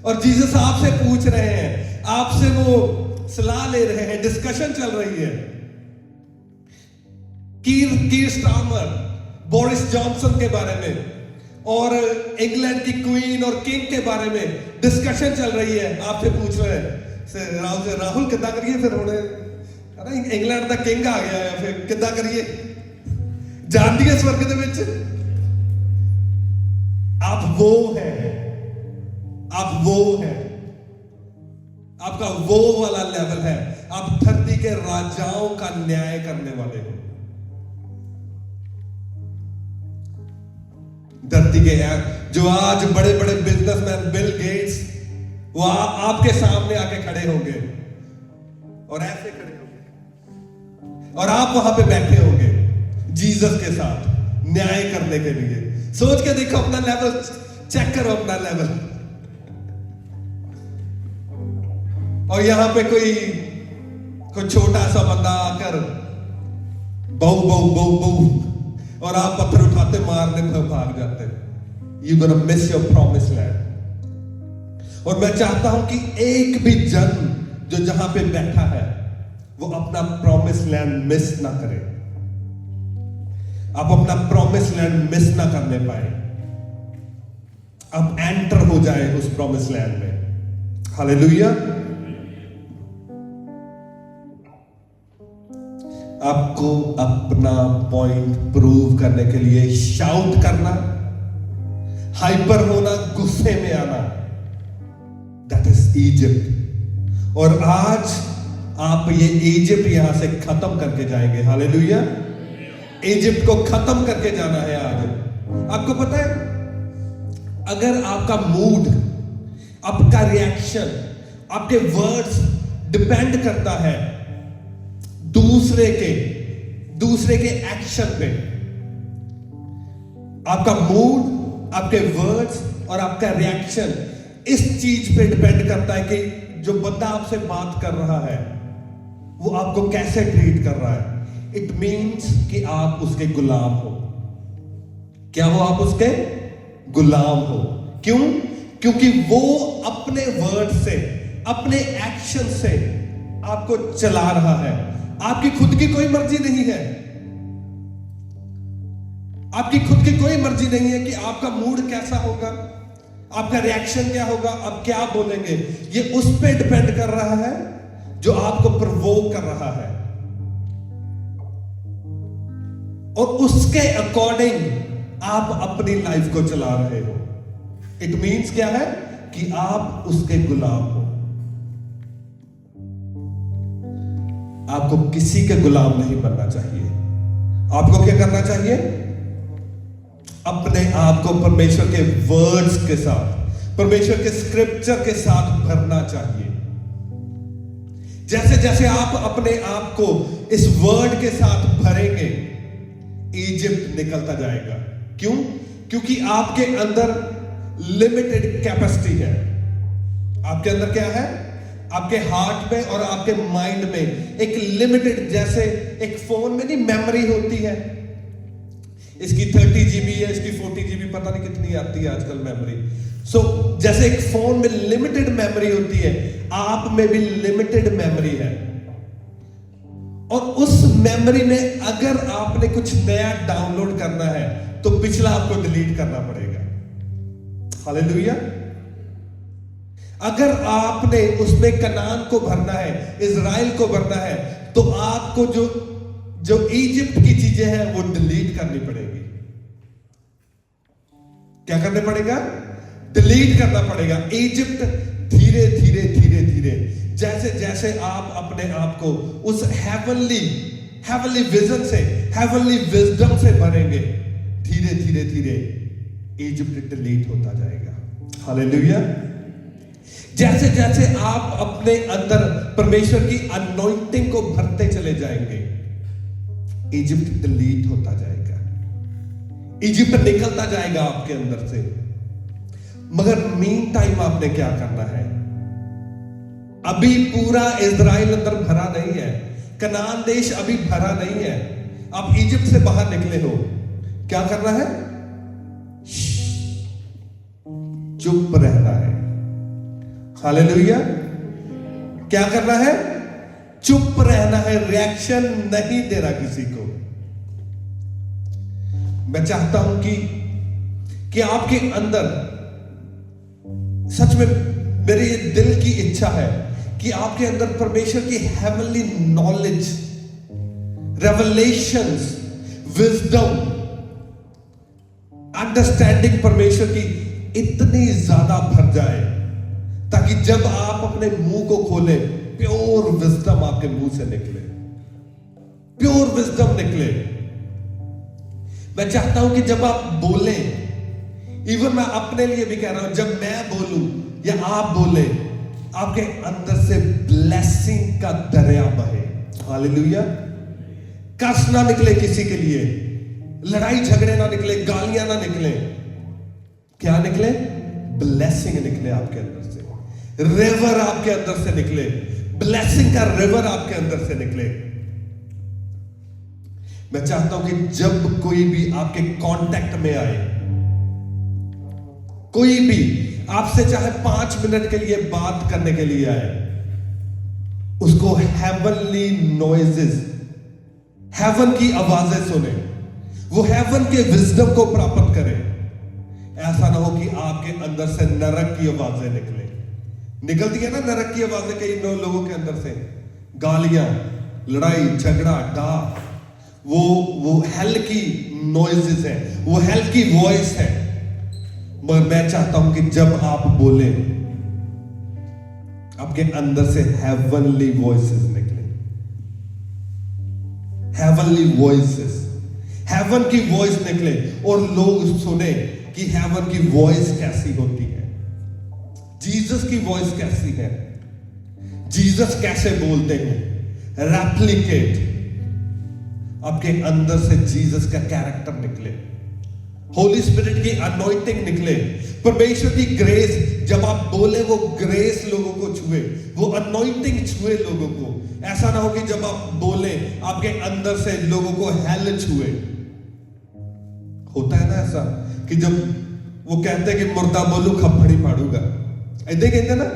और जीसस आपसे पूछ रहे हैं, आपसे वो सलाह ले रहे हैं, डिस्कशन चल रही है। कीर स्टारमर, बोरिस जॉनसन के बारे में और इंग्लैंड की क्वीन और किंग के बारे में डिस्कशन चल रही है। आपसे पूछ रहे हैं, राहुल किद्दां करिए, फिर उन्हें इंग्लैंड का किंग आ गया है, फिर किद्दां करिए? जान दिए स्वर्ग दे विच आप वो हैं, आप वो हैं, आप आपका वो वाला लेवल है, आप धरती के राजाओं का न्याय करने वाले हो। धरती के जो आज बड़े बड़े बिजनेसमैन बिल गेट्स, वो आपके सामने आके खड़े होंगे और ऐसे खड़े होंगे और आप वहां पे बैठे होंगे जीसस के साथ न्याय करने के लिए। सोच के देखो अपना लेवल, चेक करो अपना लेवल। और यहां पे कोई छोटा सा बंदा आकर बहु बहु बहु बहु और आप पत्थर उठाते मारने में भाग जाते, you gonna miss your promise land. और मैं चाहता हूं कि एक भी जन जो जहां पे बैठा है वो अपना प्रॉमिस लैंड मिस ना करे, आप अपना प्रॉमिस लैंड मिस ना करने पाए, आप एंटर हो जाए उस प्रॉमिस लैंड में। हालेलुया। आपको अपना पॉइंट प्रूव करने के लिए शाउट करना, हाइपर होना, गुस्से में आना, दैट इज इजिप्ट। और आज आप ये इजिप्ट यहां से खत्म करके जाएंगे। हालेलुया। इजिप्ट को खत्म करके जाना है आज। आपको पता है, अगर आपका मूड, आपका रिएक्शन, आपके वर्ड्स डिपेंड करता है दूसरे के एक्शन पे, आपका मूड, आपके वर्ड्स और आपका रिएक्शन इस चीज पे डिपेंड करता है कि जो बंदा आपसे बात कर रहा है वो आपको कैसे ट्रीट कर रहा है। इट मीन्स कि आप उसके गुलाम हो। क्या हो? आप उसके गुलाम हो। क्यों? क्योंकि वो अपने वर्ड से, अपने एक्शन से आपको चला रहा है। आपकी खुद की कोई मर्जी नहीं है, आपकी खुद की कोई मर्जी नहीं है कि आपका मूड कैसा होगा, आपका रिएक्शन क्या होगा, आप क्या बोलेंगे। ये उस पर डिपेंड कर रहा है जो आपको प्रोवोक कर रहा है, और उसके अकॉर्डिंग आप अपनी लाइफ को चला रहे हो। इट मीन्स क्या है कि आप उसके गुलाम हो। आपको किसी के गुलाम नहीं बनना चाहिए। आपको क्या करना चाहिए? अपने आप को परमेश्वर के वर्ड्स के साथ, परमेश्वर के स्क्रिप्चर के साथ भरना चाहिए। जैसे जैसे आप अपने आप को इस वर्ड के साथ भरेंगे, इजिप्ट निकलता जाएगा। क्यों? क्योंकि आपके अंदर लिमिटेड कैपेसिटी है। आपके अंदर क्या है? आपके हार्ट में और आपके माइंड में एक लिमिटेड, जैसे एक फोन में नहीं मेमोरी होती है, इसकी 30 GB है, इसकी 40 GB, पता नहीं कितनी आती है आजकल मेमोरी। सो जैसे एक फोन में लिमिटेड मेमोरी होती है, आप में भी लिमिटेड मेमोरी है। और उस मेमोरी में अगर आपने कुछ नया डाउनलोड करना है तो पिछला आपको डिलीट करना पड़ेगा। हालेलुया। अगर आपने उसमें कनान को भरना है, इजराइल को भरना है, तो आपको जो इजिप्ट की चीजें हैं वो डिलीट करनी पड़ेगी। क्या करने पड़ेगा? डिलीट करना पड़ेगा। इजिप्ट धीरे धीरे धीरे धीरे, जैसे जैसे आप अपने आप को उस हेवनली विजन से, हेवनली विजडम से भरेंगे, धीरे धीरे धीरे इजिप्ट डिलीट होता जाएगा। हालेलुया। जैसे जैसे आप अपने अंदर परमेश्वर की अनॉइंटिंग को भरते चले जाएंगे, इजिप्ट डिलीट होता जाएगा, इजिप्ट निकलता जाएगा आपके अंदर से। मगर मीन टाइम आपने क्या करना है? अभी पूरा इजराइल अंदर भरा नहीं है, कनान देश अभी भरा नहीं है, आप इजिप्ट से बाहर निकले हो। क्या करना है? चुप रहना है। हालेलुया। क्या करना है? चुप रहना है, रिएक्शन नहीं देना किसी को। मैं चाहता हूं कि आपके अंदर, सच में मेरी दिल की इच्छा है कि आपके अंदर परमेश्वर की heavenly knowledge, revelations, wisdom, understanding परमेश्वर की इतनी ज्यादा भर जाए ताकि जब आप अपने मुंह को खोले, प्योर विजडम आपके मुंह से निकले, प्योर विजडम निकले। मैं चाहता हूं कि जब आप बोलें, इवन मैं अपने लिए भी कह रहा हूं, जब मैं बोलूं या आप बोले, आपके अंदर से ब्लेसिंग का दरिया बहे। हालेलुया। कर्स ना निकले किसी के लिए, लड़ाई झगड़े ना निकले, गालियां ना निकले, क्या निकले? ब्लेसिंग निकले आपके अंदर से, रिवर आपके अंदर से निकले, ब्लेसिंग का रिवर आपके अंदर से निकले। मैं चाहता हूं कि जब कोई भी आपके कांटेक्ट में आए, कोई भी आपसे चाहे 5 मिनट के लिए बात करने के लिए आए, उसको हेवनली नॉइजेस, हेवन की आवाजें सुने, वो हेवन के विजडम को प्राप्त करे। ऐसा ना हो कि आपके अंदर से नरक की आवाजें निकले। निकलती है ना नरक की आवाजें कई लोगों के अंदर से, गालियां, लड़ाई झगड़ा, डाक, वो हेल की नॉइजेस है, वो हेल की वॉइस है। मगर मैं चाहता हूं कि जब आप बोले, आपके अंदर से हेवनली वॉइसेस निकले, हेवनली वॉइसेस, हेवन की वॉइस निकले और लोग सुने कि हेवन की वॉइस कैसी होती है, जीसस की वॉइस कैसी है, जीसस कैसे बोलते हैं। रेप्लिकेट, आपके अंदर से जीसस का कैरेक्टर निकले, होली स्पिरिट की अनॉइंटिंग निकले, परमेश्वर की ग्रेस, जब आप बोले वो ग्रेस लोगों को छुए, वो अनॉइंटिंग छुए लोगों को। ऐसा ना हो कि जब आप बोले आपके अंदर से लोगों को हेल छुए। होता है ना ऐसा कि जब वो कहते हैं कि मुर्दा बोलू खप्पड़ी पाड़ूगा, ऐसे कहते ना,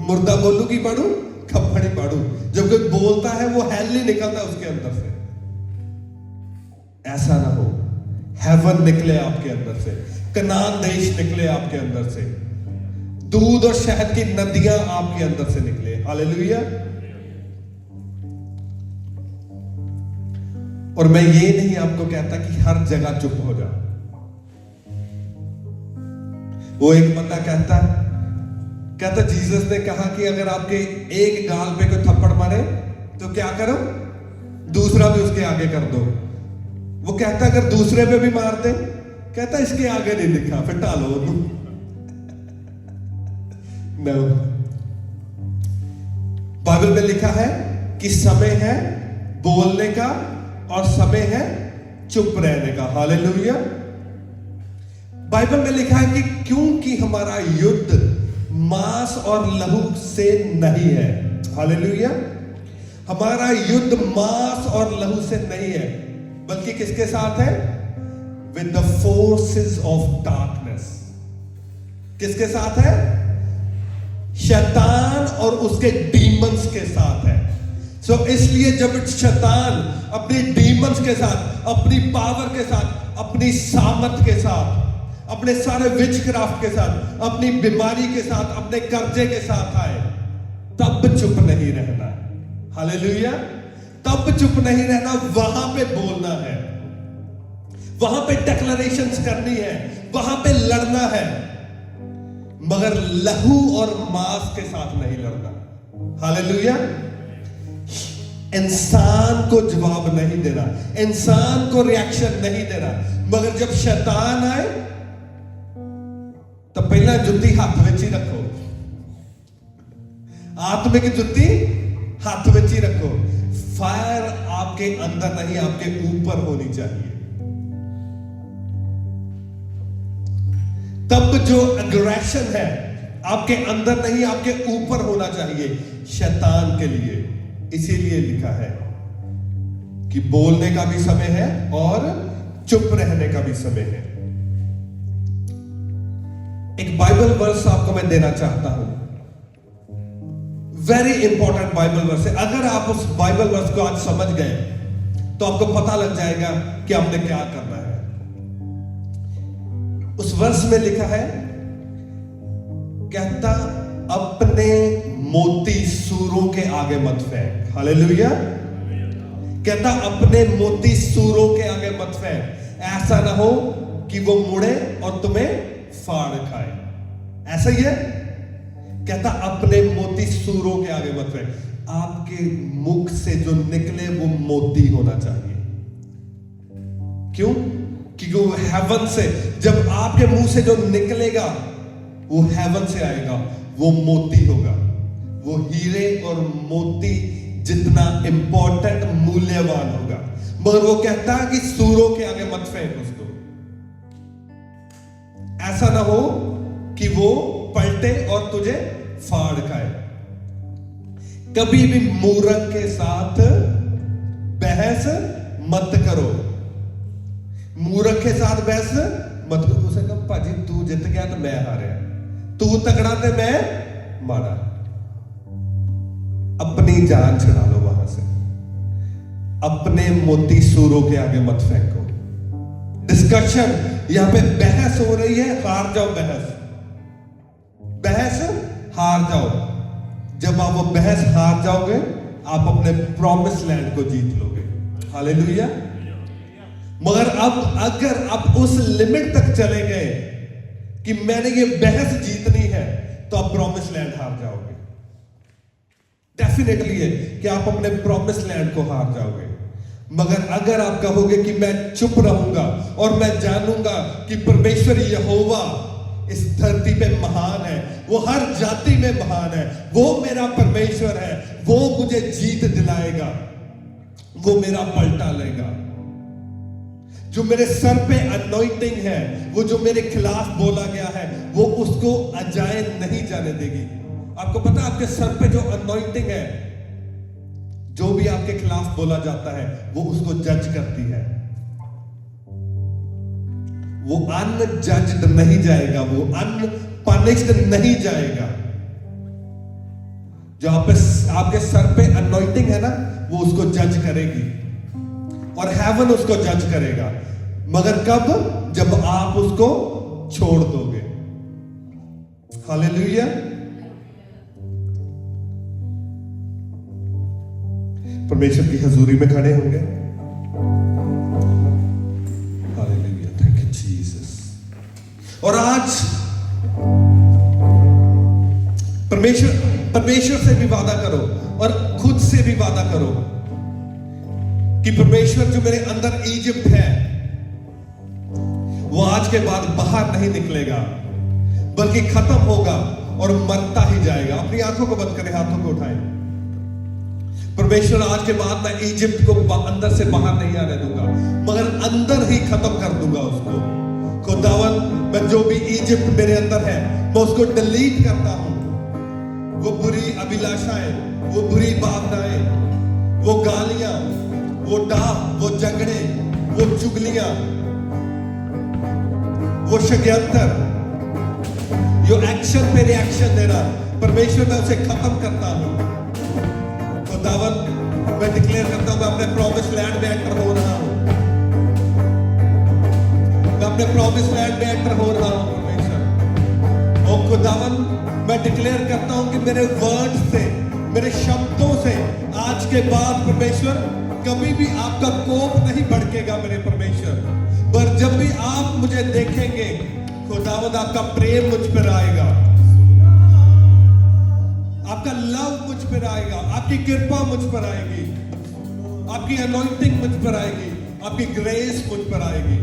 मुर्दा बोलू की पाड़ू खप्पड़ी पाड़ू। जब कोई बोलता है वो हेल नहीं निकलता उसके अंदर से। ऐसा ना हो, हेवन निकले आपके अंदर से, कनान देश निकले आपके अंदर से, दूध और शहद की नदियां आपके अंदर से निकले। हालेलुया। और मैं ये नहीं आपको कहता कि हर जगह चुप हो जाओ। वो एक बंदा कहता जीसस ने कहा कि अगर आपके एक गाल पे कोई थप्पड़ मारे तो क्या करो, दूसरा भी उसके आगे कर दो। वो कहता अगर दूसरे पे भी मार दे, कहता इसके आगे नहीं लिखा, फिर टालो। नो, बाइबल में लिखा है कि समय है बोलने का और समय है चुप रहने का। हालेलुया। बाइबल में लिखा है कि क्योंकि हमारा युद्ध मांस और लहू से नहीं है। हालेलुया। हमारा युद्ध मांस और लहू से नहीं है, बल्कि किसके साथ है? With the forces of darkness. किसके साथ है? शैतान और उसके डीमंस के साथ है। सो इसलिए जब शैतान अपनी डीमंस के साथ, अपनी पावर के साथ, अपनी सामर्थ के साथ, अपने सारे विचक्राफ्ट के साथ, अपनी बीमारी के साथ, अपने कर्जे के साथ आए, तब चुप नहीं रहना। हालेलुया। तब चुप नहीं रहना, वहां पे बोलना है, वहां पे डिक्लेरेशंस करनी है, वहां पे लड़ना है, मगर लहू और मांस के साथ नहीं लड़ना। हालेलुया। इंसान को जवाब नहीं देना, इंसान को रिएक्शन नहीं देना, मगर जब शैतान आए तो पहला जुत्ती हाथ में ही रखो, आत्मिक जुत्ती हाथ में ही रखो। फायर आपके अंदर नहीं, आपके ऊपर होनी चाहिए। तब जो एग्रेशन है आपके अंदर नहीं, आपके ऊपर होना चाहिए शैतान के लिए। इसीलिए लिखा है कि बोलने का भी समय है और चुप रहने का भी समय है। एक बाइबल वर्स आपको मैं देना चाहता हूं, वेरी इंपॉर्टेंट बाइबल वर्स है। अगर आप उस बाइबल वर्स को आज समझ गए तो आपको पता लग जाएगा कि हमने क्या करना है। उस वर्स में लिखा है, कहता अपने मोती सूरों के आगे मत फेंक। हालेलुया। कहता अपने मोती सूरों के आगे मत फेंक, ऐसा ना हो कि वो मुड़े और तुम्हें फाड़ खाए। ऐसा ही है। कहता अपने मोती सूरों के आगे मत फेंक। आपके मुख से जो निकले वो मोती होना चाहिए। क्यों? क्योंकि वो हेवन से, जब आपके मुंह से जो निकलेगा वो हेवन से आएगा, वो मोती होगा। वो हीरे और मोती जितना इंपॉर्टेंट, मूल्यवान होगा। मगर वो कहता है कि सूरों के आगे मत फेंक उसको। ऐसा ना हो कि वो पलटे और तुझे फाड़ खाए। कभी भी मूर्ख के साथ बहस मत करो। मूर्ख के साथ बहस मत करो। उसे कहा पाजी तू जित गया तो मैं हारा, तू तगड़ा तो मैं मारा। अपनी जान छुड़ा लो वहां से। अपने मोती सूरों के आगे मत फेंको। डिस्कशन, यहां पे बहस हो रही है, हार जाओ बहस। बहस हार जाओ। जब आप वो बहस हार जाओगे, आप अपने प्रॉमिस लैंड को जीत लोगे। हालेलुया। मगर अब अगर आप उस लिमिट तक चले गए कि मैंने ये बहस जीतनी है, तो आप प्रॉमिस लैंड हार जाओगे। डेफिनेटली है कि आप अपने प्रॉमिस लैंड को हार जाओगे। मगर अगर आप कहोगे कि मैं चुप रहूंगा और मैं जानूंगा कि परमेश्वर यहोवा इस धरती पे महान है, वो हर जाति में महान है, वो मेरा परमेश्वर है, वो मुझे जीत दिलाएगा, वो मेरा पलटा लेगा। जो मेरे सर पे अनॉइंटिंग है, वो जो मेरे खिलाफ बोला गया है, वो उसको अजाए नहीं जाने देगी। आपको पता है आपके सर पे जो अनॉइंटिंग है, जो भी आपके खिलाफ बोला जाता है, वो उसको जज करती है। वो अनजज्ड नहीं जाएगा, वो अनपनिश्ड नहीं जाएगा। जो आपके सर पे अनॉइंटिंग है ना, वो उसको जज करेगी और हेवन उसको जज करेगा। मगर कब? जब आप उसको छोड़ दोगे। हालेलुया। परमेश्वर की हजूरी में खड़े होंगे। Hallelujah, thank you Jesus. और आज परमेश्वर से भी वादा करो और खुद से भी वादा करो कि परमेश्वर जो मेरे अंदर इजिप्ट है, वो आज के बाद बाहर नहीं निकलेगा, बल्कि खत्म होगा और मरता ही जाएगा। अपनी आंखों को बंद करें, हाथों को उठाएं। परमेश्वर आज के बाद मैं इजिप्ट को अंदर से बाहर नहीं आने दूंगा, मगर अंदर ही खत्म कर दूंगा उसको। खुदावन, मैं जो भी इजिप्ट मेरे अंदर है, मैं उसको डिलीट करता हूं। वो बुरी अभिलाषाएं, वो बुरी भावनाएं, वो गालियां, वो डाह, वो झगड़े, वो चुगलियां, वो षड्यंत्र, जो एक्शन पे रिएक्शन दे रहा, परमेश्वर मैं उसे खत्म करता हूं। खुदावन, मैं डिक्लेयर करता हूं, मैं अपने प्रॉमिस लैंड में एंटर हो रहा हूं। मैं अपने प्रॉमिस लैंड में एंटर हो रहा हूं परमेश्वर। ओ खुदावन, मैं डिक्लेयर करता हूं कि मेरे वर्ड से, मेरे शब्दों से आज के बाद परमेश्वर कभी भी आपका कोप नहीं भड़केगा मेरे परमेश्वर। पर जब भी आप मुझे देखेंगे, खुदावंद, आपका प्रेम मुझ पर आएगा, आपका लव मुझ पर आएगा, आपकी कृपा मुझ पर आएगी, आपकी अनॉइंटिंग मुझ पर आएगी, आपकी ग्रेस मुझ पर आएगी।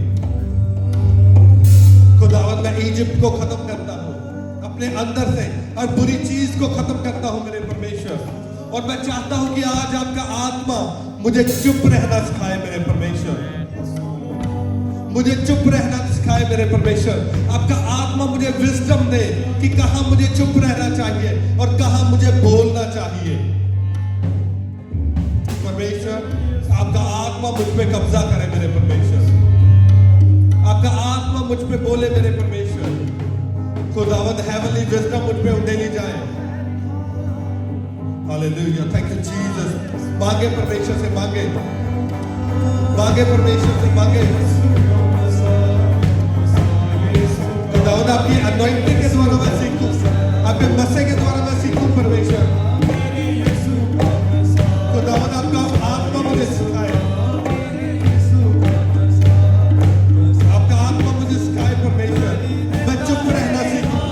खुदावंद, मैं इजिप्ट को खत्म करता हूं अपने अंदर से, हर बुरी चीज को खत्म करता हूं मेरे परमेश्वर। और मैं चाहता हूं कि आज आपका आत्मा मुझे चुप रहना सिखाए मेरे परमेश्वर। मुझे चुप रहना सिखाए मेरे परमेश्वर। आपका आत्मा मुझे विजडम दे कि कहां मुझे चुप रहना चाहिए और कहां मुझे बोलना चाहिए। परमेश्वर, आपका आत्मा मुझ पे कब्जा करे मेरे परमेश्वर। आपका आत्मा मुझ पे बोले मेरे परमेश्वर। खुदावंद, हेवनली विजडम मुझ पे उंडेली जाए। Hallelujah, thank you Jesus. मांगे परमेश्वर से, मांगे परमेश्वर से, मांगे। खुदावंद, आपकी अनॉइंटिंग के द्वारा मैं सीखूं, आपके मसे के द्वारा मैं सीखूं परमेश्वर। खुदावंद, आपका आत्मा मुझे सिखाए, आपका आत्मा मुझे सिखाए परमेश्वर। मैं चुप रहना सीखूं,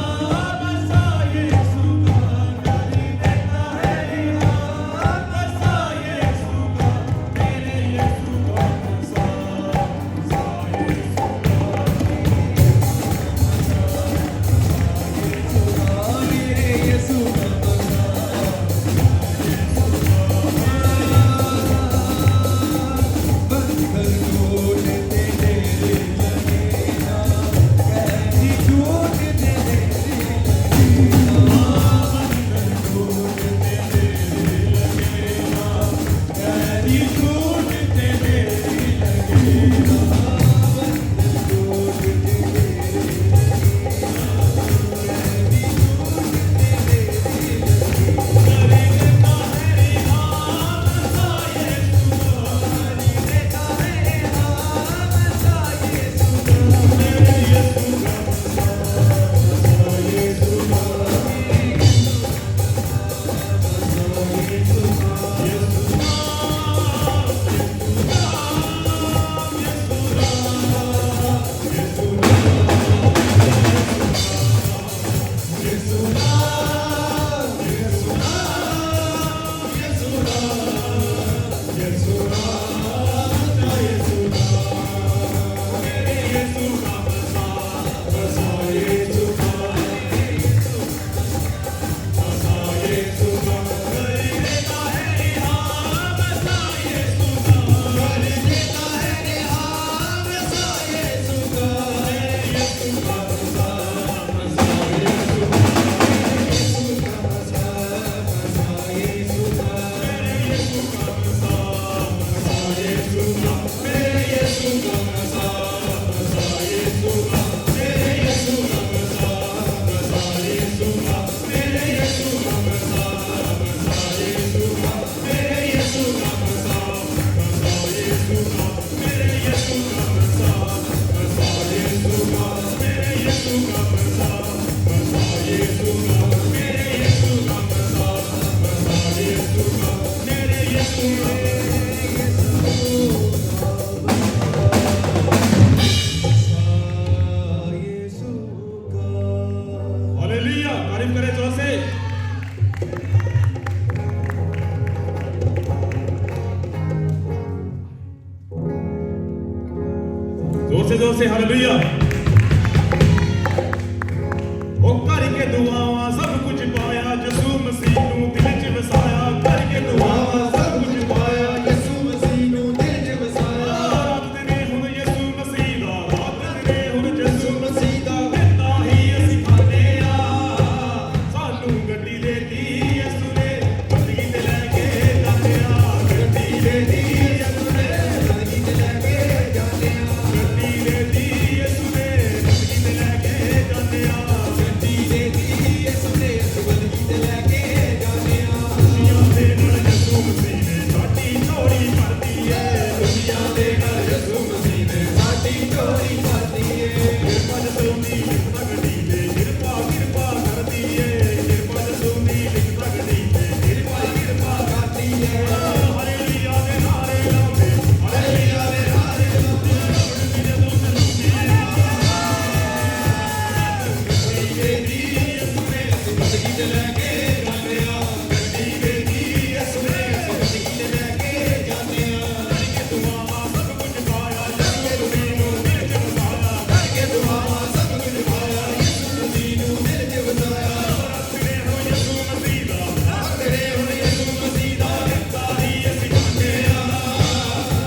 तारीफ करें जोर से। जोर से हालेलुया। ओ करके दुआवां सब कुछ पाया, यसू मसीह नू दिल च वसाया। करके दुआवां सब कुछ पाया, यसू मसीह नू दिल च वसाया। रात दिने हुण यसू मसीह दा, रात दिने हुण यसू मसीह दा दिता ही असीं खाने आ। सानू गड्डी देती यसू ने, जिंदगी ते लैके जाने आ। गड्डी देती यसू ने, जिंदगी ते लैके जाने आ। गड्डी देती यसू ने, जिंदगी ते लैके जाने आ। गड्डी देती यसू ने, जिंदगी ते लैके जाने आ। दुनिया दे नाल यसू मसीह ने साडी चोरी करदी है। दुनिया दे नाल यसू मसीह ने साडी चोरी करदी है। किरपा जसूनी लिखता गड्डी ते, किरपा किरपा करदी है। किरपा जसूनी लिखता गड्डी ते, किरपा किरपा करदी है। हालेलुया दे नारे लाउंदे, हालेलुया दे नारे लाउंदे। उड़दी जदों चलदी गड्डी देती यसू ने, जिंदगी ते लैके जाने आ। गड्डी देती यसू ने, जिंदगी ते लैके जाने आ। करके दुआवां सब कुछ पाया, यसू मसीह नू दिल च वसाया। करके दुआवां सब कुछ पाया, यसू मसीह नू दिल च वसाया। तेरे हो यसू मसीह दा, तेरे हो यसू मसीह दा दिता ही असीं खाने आ।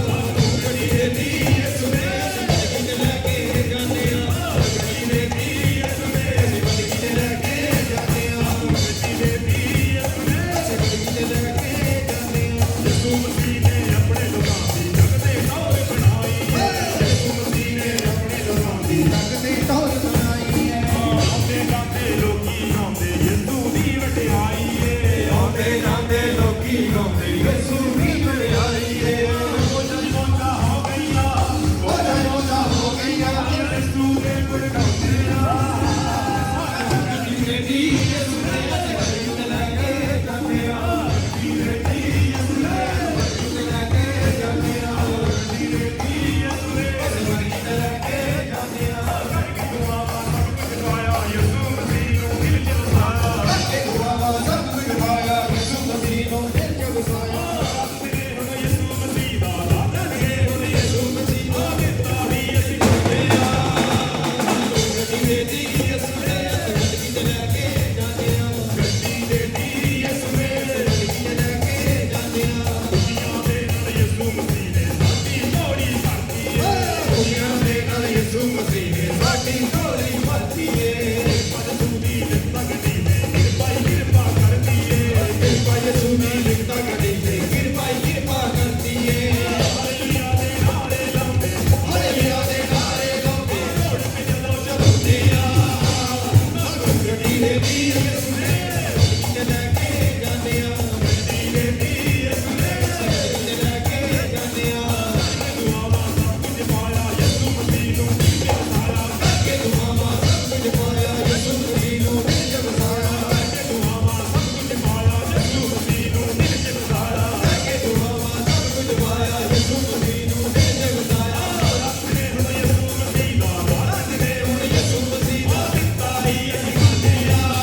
सानू गड्डी देती यसू ने, जिंदगी ते लैके जाने आ। गड्डी देती यसू ने, जिंदगी ते लैके जाने आ। गड्डी देती यसू ने, जिंदगी ते लैके जाने आ। यसू मसीह ने अपने लोकां दी जग ते टौर बनाई है। यसू मसीह ने अपने लोकां दी जग ते टौर बनाई है। आंदे जांदे लोकी गांदे यसू दी वडियाई है। आंदे जांदे लोकी गांदे यसू दी वडियाई है। मौजा मौजा हो गईया, मौजा मौजा हो गईया, यसू दे गुण गांदे आ। गड्डी देती यसू ने, जिंदगी ते लैके जाने आ। गड्डी देती यसू ने, जिंदगी ते लैके जाने आ। गड्डी देती यसू ने, जिंदगी ते लैके जाने आ। करके दुआवां सब कुछ पाया, यसू मसीह नू दिल च वसाया। करके दुआवां सब कुछ पाया, यसू मसीह नू दिल च वसाया। रात दिने हुण यसू मसीह दा, रात दिने हुण यसू मसीह दा दिता ही असीं खाने आ। सानू गड्डी देती यसू ने, जिंदगी ते लैके जाने आ। गड्डी देती यसू ने, जिंदगी ते लैके जाने आ। दुनिया दे नाल यसू मसीह ने साडी चोरी करदी है। दुनिया दे नाल यसू मसीह ने साडी चोरी करदी है। किरपा जसूनी लिखता गड्डी ते, किरपा ही किरपा करदी है। किरपा जसूनी लिखता गड्डी ते, किरपा ही किरपा करदी है। हालेलुया दे नारे लाउंदे, हालेलुया दे नारे लाउंदे। उड़दी जदों चलदी आ। सानू गड्डी देती यसू ने, जिंदगी ते लैके जाने आ। गड्डी देती यसू ने, जिंदगी ते लैके जाने आ। करके दुआवां सब कुछ पाया, यसू मसीह नू दिल च वसाया। करके दुआवां सब कुछ पाया, यसू मसीह नू दिल च वसाया। करके दुआवां सब कुछ पाया, यसू मसीह नू दिल च वसाया। करके दुआवां सब कुछ पाया, यसू मसीह नू दिल च वसाया। रात दिने हुण यसू मसीह दा, रात दिने हुण यसू मसीह दा दिता ही असीं खाने आ।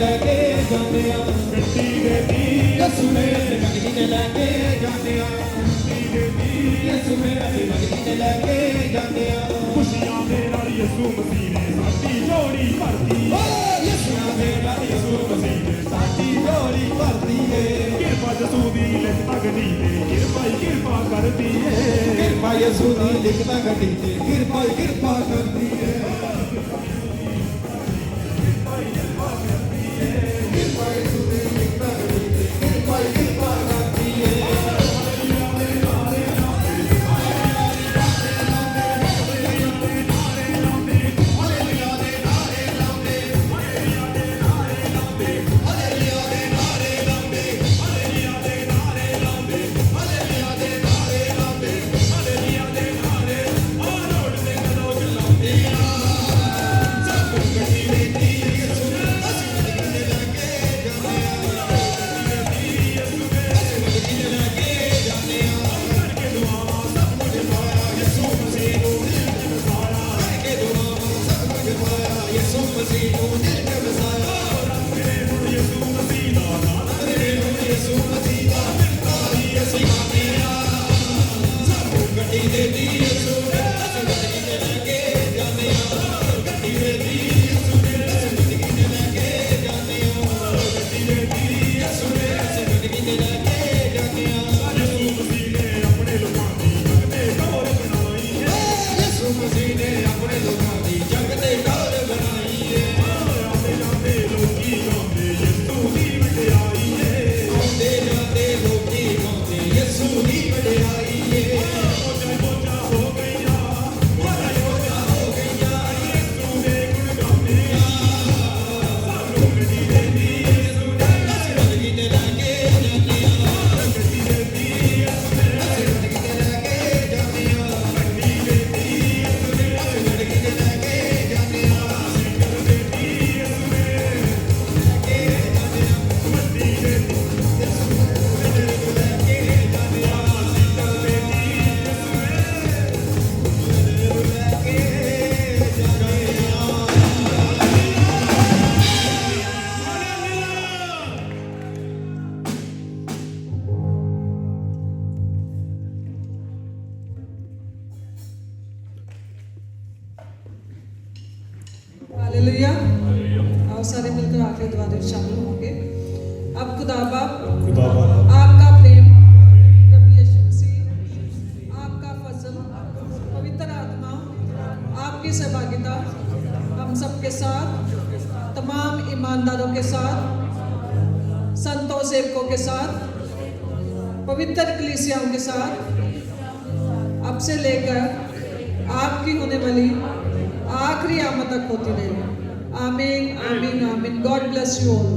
लेके जाने गड्डी देती यसु मेरे मगनी ते लेके जाने गड्डी देती यसु मेरे मगनी ते लेके जाने खुशियां दे नाल यसु मसीह ने साडी जोड़ी भरती यसु दे नाल यसु मसीह ने साडी जोड़ी भरती है किरपा यसु दी लिखता गड्डी ते किरपा करती है किरपा यसु दी लिखता गड्डी ते किरपा करती है हालेलुया। आओ सारे मिलकर आखिरी दुआ में शामिल होंगे। अब खुदा बाप आपका प्रेम, प्रभु यीशु मसीह आपका फजल, पवित्र आत्मा आपकी सहभागिता हम सबके साथ, तमाम ईमानदारों के साथ, संतों सेवकों के साथ, पवित्र कलीसियाओं के साथ अब से लेकर आपकी होने वाली आखिरी आमद तक होती रहे। आमीन आमीन आमीन। God bless you all.